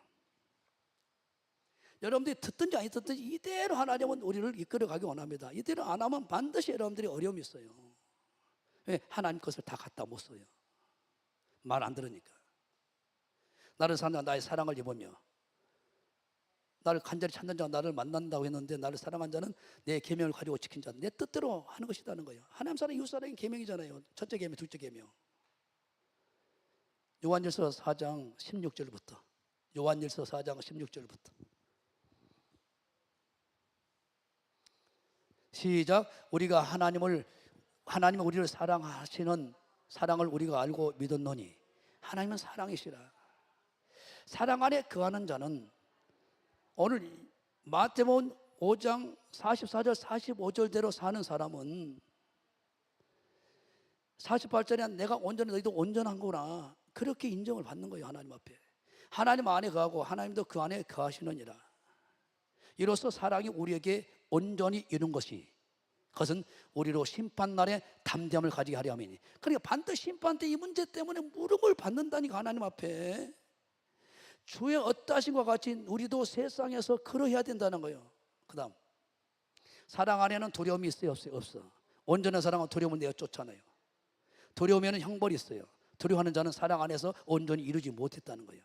여러분들이 듣든지 안 듣든지 이대로 하나님은 우리를 이끌어가기 원합니다. 이대로 안 하면 반드시 여러분들이 어려움이 있어요. 왜? 하나님 것을 다 갖다 못 써요. 말 안 들으니까. 나를 사는 자, 나의 사랑을 입으며 나를 간절히 찾는 자가 나를 만난다고 했는데, 나를 사랑한 자는 내 계명을 가지고 지킨 자, 내 뜻대로 하는 것이라는 거예요. 하나님 사랑, 이웃 사랑이 계명이잖아요. 첫째 계명, 둘째 계명. 요한일서 4장 16절부터, 요한일서 4장 16절부터 시작. 우리가 하나님은 우리를 사랑하시는 사랑을 우리가 알고 믿었노니, 하나님은 사랑이시라. 사랑 안에 거하는 자는, 오늘 마태복음 5장 44절 45절대로 사는 사람은 48절에 내가 온전해 너희도 온전한 거나, 그렇게 인정을 받는 거예요. 하나님 앞에. 하나님 안에 거하고 하나님도 그 안에 거하시느니라. 이로써 사랑이 우리에게 온전히 이룬 것이, 그것은 우리로 심판날에 담대함을 가지게 하려 함이니. 그러니까 반드시 심판 때 이 문제 때문에 물음을 받는다니까, 하나님 앞에. 주의 어떠하신과 같이 우리도 세상에서 그러해야 된다는 거예요. 그 다음, 사랑 안에는 두려움이 있어요, 없어요? 없어. 온전한 사랑은 두려움을 내어 쫓아내요. 두려우면 형벌이 있어요. 두려워하는 자는 사랑 안에서 온전히 이루지 못했다는 거예요.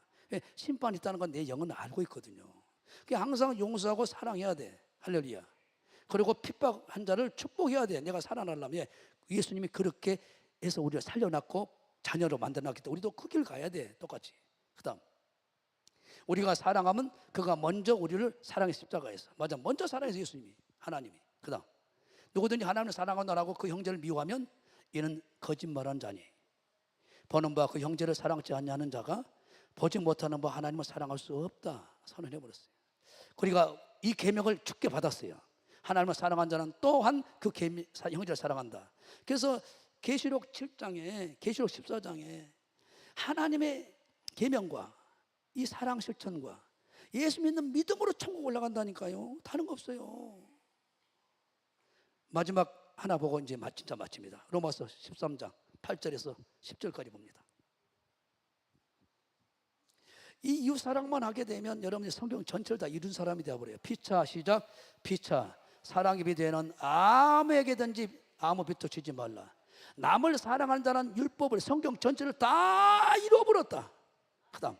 심판이 있다는 건 내 영은 알고 있거든요. 그러니까 항상 용서하고 사랑해야 돼. 할렐루야. 그리고 핍박한 자를 축복해야 돼. 내가 살아나려면 예수님이 그렇게 해서 우리를 살려놨고 자녀로 만들어놨기 때문에 우리도 그 길 가야 돼. 똑같이. 그 다음, 우리가 사랑하면 그가 먼저 우리를 사랑의 십자가에서, 맞아, 먼저 사랑해서 예수님이, 하나님이. 그 다음, 누구든지 하나님을 사랑한다라고 그 형제를 미워하면 이는 거짓말한 자니, 보는 바 그 형제를 사랑치 않냐는 자가 보지 못하는 바 하나님을 사랑할 수 없다 선언해버렸어요. 그러니까 이 계명을 주께 받았어요. 하나님을 사랑한 자는 또한 그 형제를 사랑한다. 그래서 계시록 7장에, 계시록 14장에 하나님의 계명과 이 사랑 실천과 예수 믿는 믿음으로 천국 올라간다니까요. 다른 거 없어요. 마지막 하나 보고 이제 진짜 마칩니다. 로마서 13장 8절에서 10절까지 봅니다. 이 이웃 사랑만 하게 되면 여러분이 성경 전체를 다 이룬 사람이 되어버려요. 피차, 시작. 피차, 사랑이 비되는 아무에게든지 아무 빚도 지지 말라. 남을 사랑하는 자는 율법을, 성경 전체를 다 이루어버렸다. 그 다음,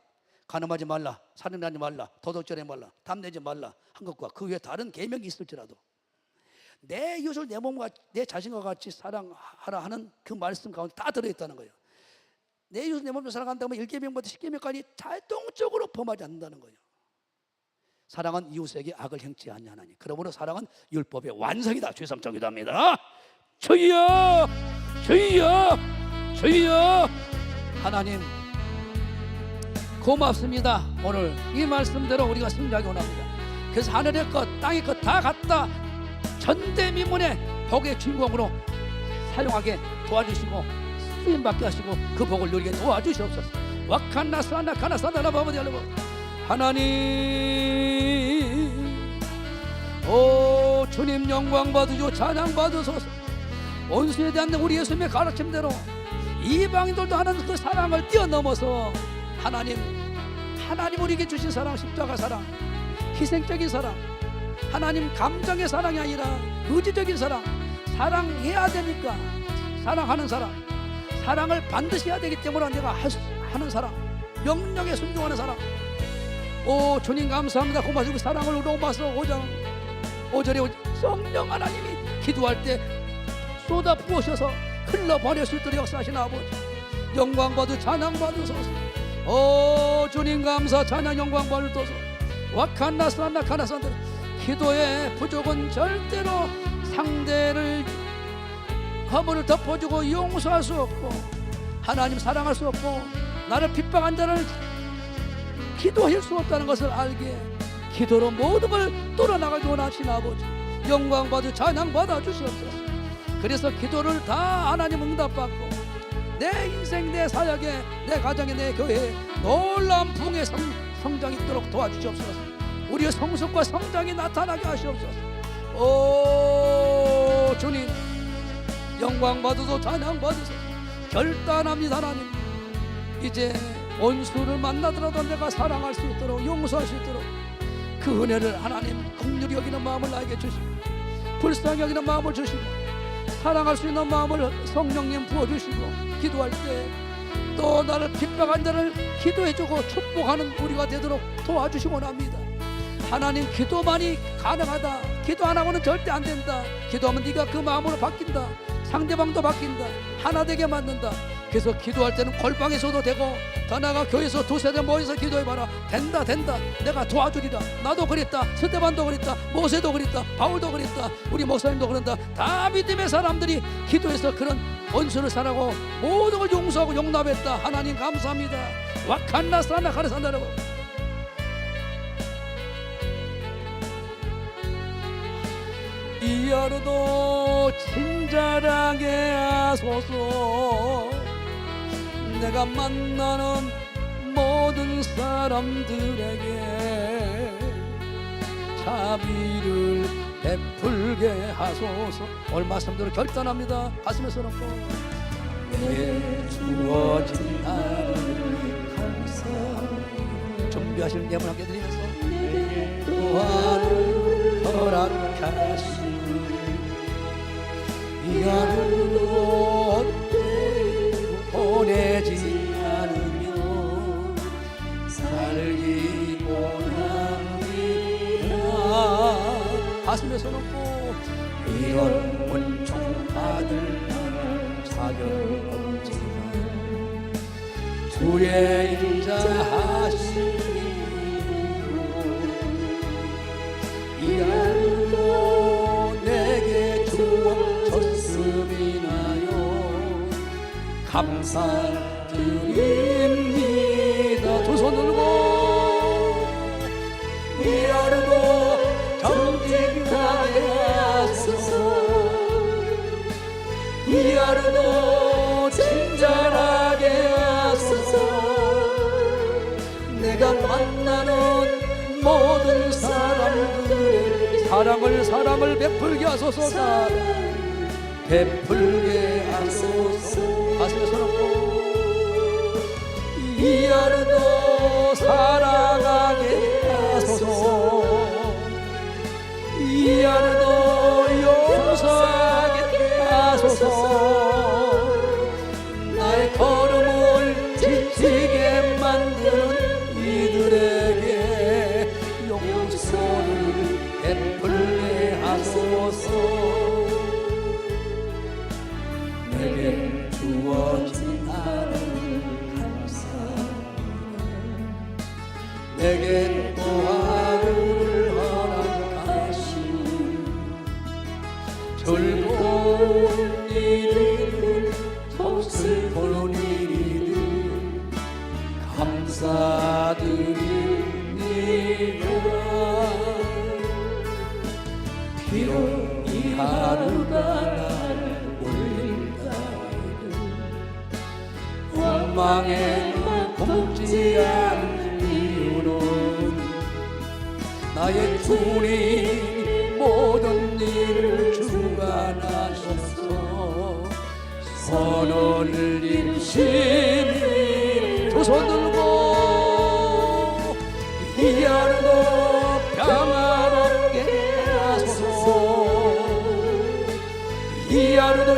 간음하지 말라, 살인하지 말라, 도덕질하지 말라, 담내지 말라 한 것과 그 외에 다른 계명이 있을지라도 내 이웃을 내 몸과 내 자신과 같이 사랑하라 하는 그 말씀 가운데 다 들어있다는 거예요. 내 이웃을 내 몸으로 사랑한다면 1계명부터 10계명까지 자동적으로 범하지 않는다는 거예요. 사랑은 이웃에게 악을 행치 아니하나니 그러므로 사랑은 율법의 완성이다. 주의 삼 기도합니다. 주여, 주여, 주여. 하나님 고맙습니다. 오늘 이 말씀대로 우리가 승리하기 원합니다. 그래서 하늘의 것 땅의 것 다 갖다 전대미문의 복의 주인공으로 사용하게 도와주시고 쓰임받게 하시고 그 복을 누리게 도와주시옵소서. 와칸나사나 카나사나나 바보디 여러분, 하나님 오 주님 영광 받으시고 찬양 받으소서. 원수에 대한 우리 예수님의 가르침대로 이방인들도 하는 그 사랑을 뛰어넘어서 하나님 우리에게 주신 사랑, 십자가 사랑, 희생적인 사랑, 하나님 감정의 사랑이 아니라 의지적인 사랑, 사랑해야 되니까 사랑하는 사랑, 사랑을 반드시 해야 되기 때문에 내가 하는 사랑, 명령에 순종하는 사랑, 오 주님 감사합니다. 고맙습니다. 사랑을 로마서 5장 5절에 성령 하나님이 기도할 때 쏟아 부으셔서 흘러버릴 수 있도록 역사하신 아버지, 영광 받으 찬양 받으소서. 오 주님 감사 찬양 영광 받으소서. 와칸나스나 카나산들 기도의 부족은 절대로 상대를 허물을 덮어주고 용서할 수 없고 하나님 사랑할 수 없고 나를 핍박한 자를 기도할 수 없다는 것을 알기에 기도로 모든 걸 뚫어나가기 원하신 아버지, 영광 받으 찬양 받아 주시옵소서. 그래서 기도를 다 하나님 응답받고 내 인생 내 사역에 내 가정에 내 교회에 놀라운 부흥의 성장이 있도록 도와주시옵소서. 우리의 성숙과 성장이 나타나게 하시옵소서. 오 주님 영광 받으소 찬양 받으소. 결단합니다 하나님. 이제 원수를 만나더라도 내가 사랑할 수 있도록 용서할 수 있도록 그 은혜를 하나님 긍휼히 여기는 마음을 나에게 주시고 불쌍히 여기는 마음을 주시고 사랑할 수 있는 마음을 성령님 부어주시고 기도할 때 또 나를 핍박한 자를 기도해주고 축복하는 우리가 되도록 도와주시기 원합니다. 하나님 기도만이 가능하다. 기도 안 하고는 절대 안 된다. 기도하면 네가 그 마음으로 바뀐다. 상대방도 바뀐다. 하나 되게 만든다. 그래서 기도할 때는 골방에서도 되고 더 나아가 교회에서 두세 대 모여서 기도해봐라. 된다 내가 도와주리라. 나도 그랬다. 스데반도 그랬다. 모세도 그랬다. 바울도 그랬다. 우리 목사님도 그런다. 다 믿음의 사람들이 기도해서 그런 원수를 사랑하고 모든 걸 용서하고 용납했다. 하나님 감사합니다. 와칸나스나 가르산다. 여러분 이 하루도 친절하게 하소서. 내가 만나는 모든 사람들에게 자비를 베풀게 하소서. 오늘 말씀대로 결단합니다. 가슴에서 놓고 내게 주어진 나를 감사합니다. 준비하실 예물 함께 드리면서 내게 또한 허락하시니 이 하루도 보내지 않으며 살기 원합니다. 가슴에서 놓고 이런 은총 받을 자격 없지만 주의 인자 하시니 이 하루도 내게 주어졌음이나요 감사드립니다. 두 손 들고 이 하루도 정직하게 하소서. 이 하루도 친절하게 하소서. 내가 만나는 모든 사람들의 사랑을 베풀게 하소서. 사랑 베풀게 하소서. 가슴에 손잡고 이 하루도 사랑하게 하소서. 이 하루도 용서하게 하소서. 나의 걸음을 지치게 만드는 이들에게 용서를 베풀게 하소서. 내게 주어진 나를 감사합니다. 내게 또 하루를 허락하시니 즐거운 일이든 슬픈 일이든 감사드립니다. 비록 이 하루가 원망에 굶지 않는 이유는 나의 주님 모든 일을 주관하셔서 선언을 임심히 두 손 들고 이 하루도 평안하게 하소서. 이 하루도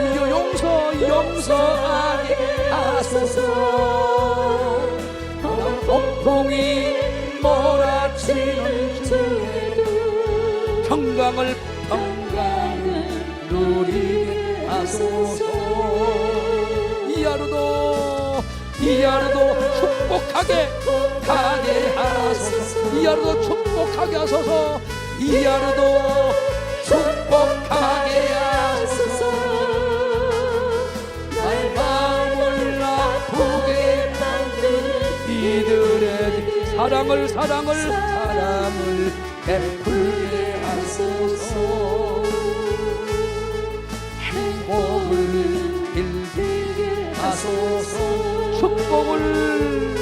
용서하게 하소서. 폭풍이 몰아 사랑을 평강 누리게 하소서. 이 하루도 축복하게 하소서. 이 하루도 축복하게 하소서. 이 하루도 축복하게 하소서. 날 밤을 아프게 만든 이들의 사랑을 베풀게 하소서. 행복을 빌게 하소서. 축복을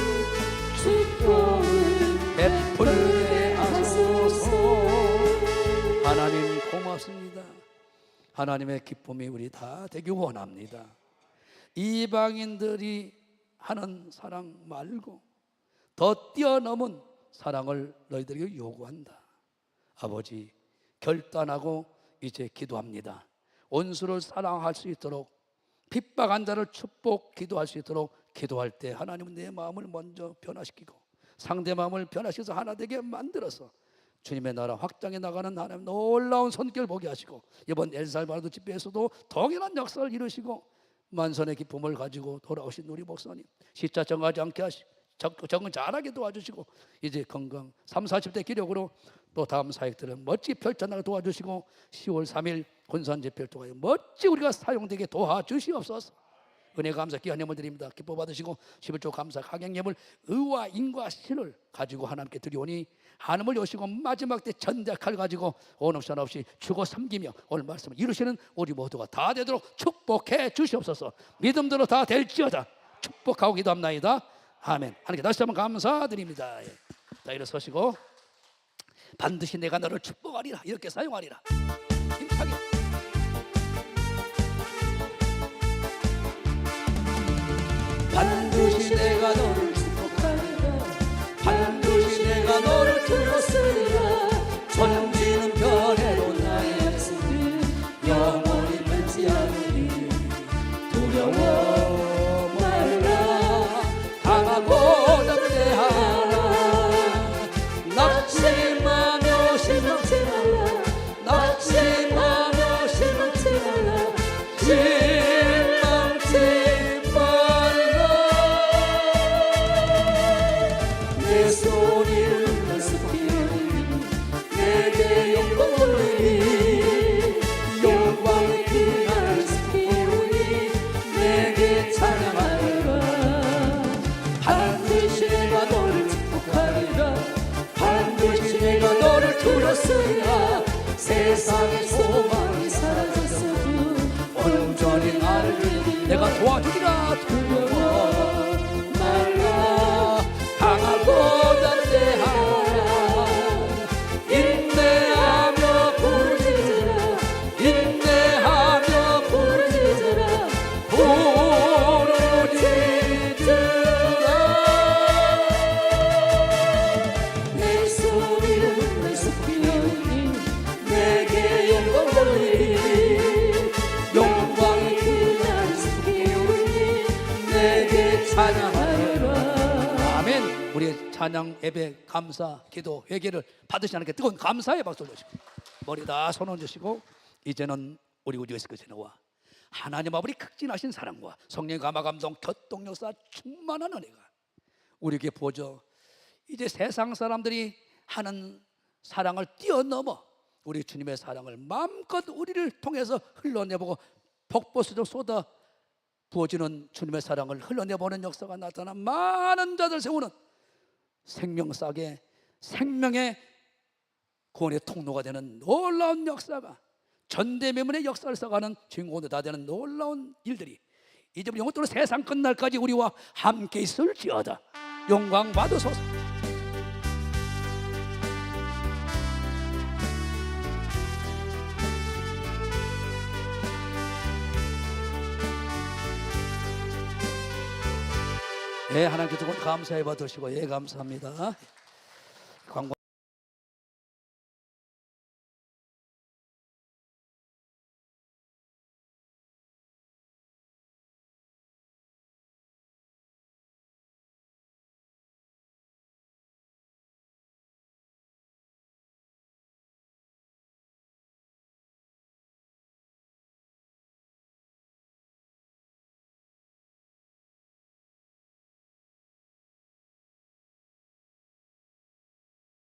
베풀게 하소서. 하나님 고맙습니다. 하나님의 기쁨이 우리 다 되기 원합니다. 이방인들이 하는 사랑 말고 더 뛰어넘은 사랑을 너희들에게 요구한다. 아버지, 결단하고 이제 기도합니다. 원수를 사랑할 수 있도록, 핍박한 자를 축복 기도할 수 있도록 기도할 때 하나님은 내 마음을 먼저 변화시키고 상대 마음을 변화시켜서 하나 되게 만들어서 주님의 나라 확장해 나가는 하나님 놀라운 손길 보게 하시고, 이번 엘살바도르 집회에서도 동일한 역사를 이루시고 만선의 기쁨을 가지고 돌아오신 우리 목사님 십자 정하지 않게 하시고 적응 잘하게 도와주시고, 이제 건강 30, 40대 기력으로 또 다음 사역들을 멋지게 펼쳐나가 도와주시고, 10월 3일 군산 집회를 통하여 멋지게 우리가 사용되게 도와주시옵소서. 은혜 감사 귀한 예물 드립니다. 기뻐 받으시고 11조 감사 가경 예물 의와 인과 신을 가지고 하나님께 드리오니 하늘을 여시고 마지막 때 전대칼 가지고 온 없이 하나 없이 주고 섬기며 오늘 말씀을 이루시는 우리 모두가 다 되도록 축복해 주시옵소서. 믿음대로 다 될지어다. 축복하고 기도합나이다. 아멘. 하나님께 다시 한번 감사드립니다. 자, 일어서시고 반드시 내가 너를 축복하리라 이렇게 사용하리라. 힘차게. 반드시 내가 너를 축복하리라. 반드시 내가 너를 들었으리라. 천지는 변해도 나의 약속을 영원히 변치 않으리. 두려워 말라. 강하고 담대하라. 낙심하며 실망치 말라. 낙심하며 실망치 말라. 실망치 말라. 내 소리를 연습하니 내게 영광을 올리니 영광의 그날 스피우니 내게 찬양하리라. 반드시 내가 너를 축복하리라. 반드시 내가 너를 들었으리라. 세상의 소망이 사라졌어도 온전히 나를 내가 도와주리라. 두려워 말라. 강하고 담대하라. 인내하며 부르짖으라. 인내하며 부르짖으라. 부르짖으라. 내 소리를 연습하니 내게 영광 올리니 영광의 그날 스피우니 내게 찬양하리라. 아멘. 우리의 찬양, 예배, 감사, 기도, 회개를 받으시 하나님께 뜨거운 감사의 박수를 주시고 머리 다 손 얹으시고, 이제는 우리 우주에서 그지나와 하나님 아버지 극진하신 사랑과 성령의 감화 감동 교통 역사 충만한 은혜가 우리에게 부어져 이제 세상 사람들이 하는 사랑을 뛰어넘어 우리 주님의 사랑을 마음껏 우리를 통해서 흘러내보고 폭포수로 쏟아 부어지는 주님의 사랑을 흘러내보는 역사가 나타나 많은 자들 세우는 생명싸게 생명의 구원의 통로가 되는 놀라운 역사가, 전대매문의 역사를 써가는 주인공도 다 되는 놀라운 일들이 이제 영원토록 세상 끝날까지 우리와 함께 있을지어다. 영광 받으소서. 예, 하나님께 두분 감사해 받으시고, 예, 감사합니다.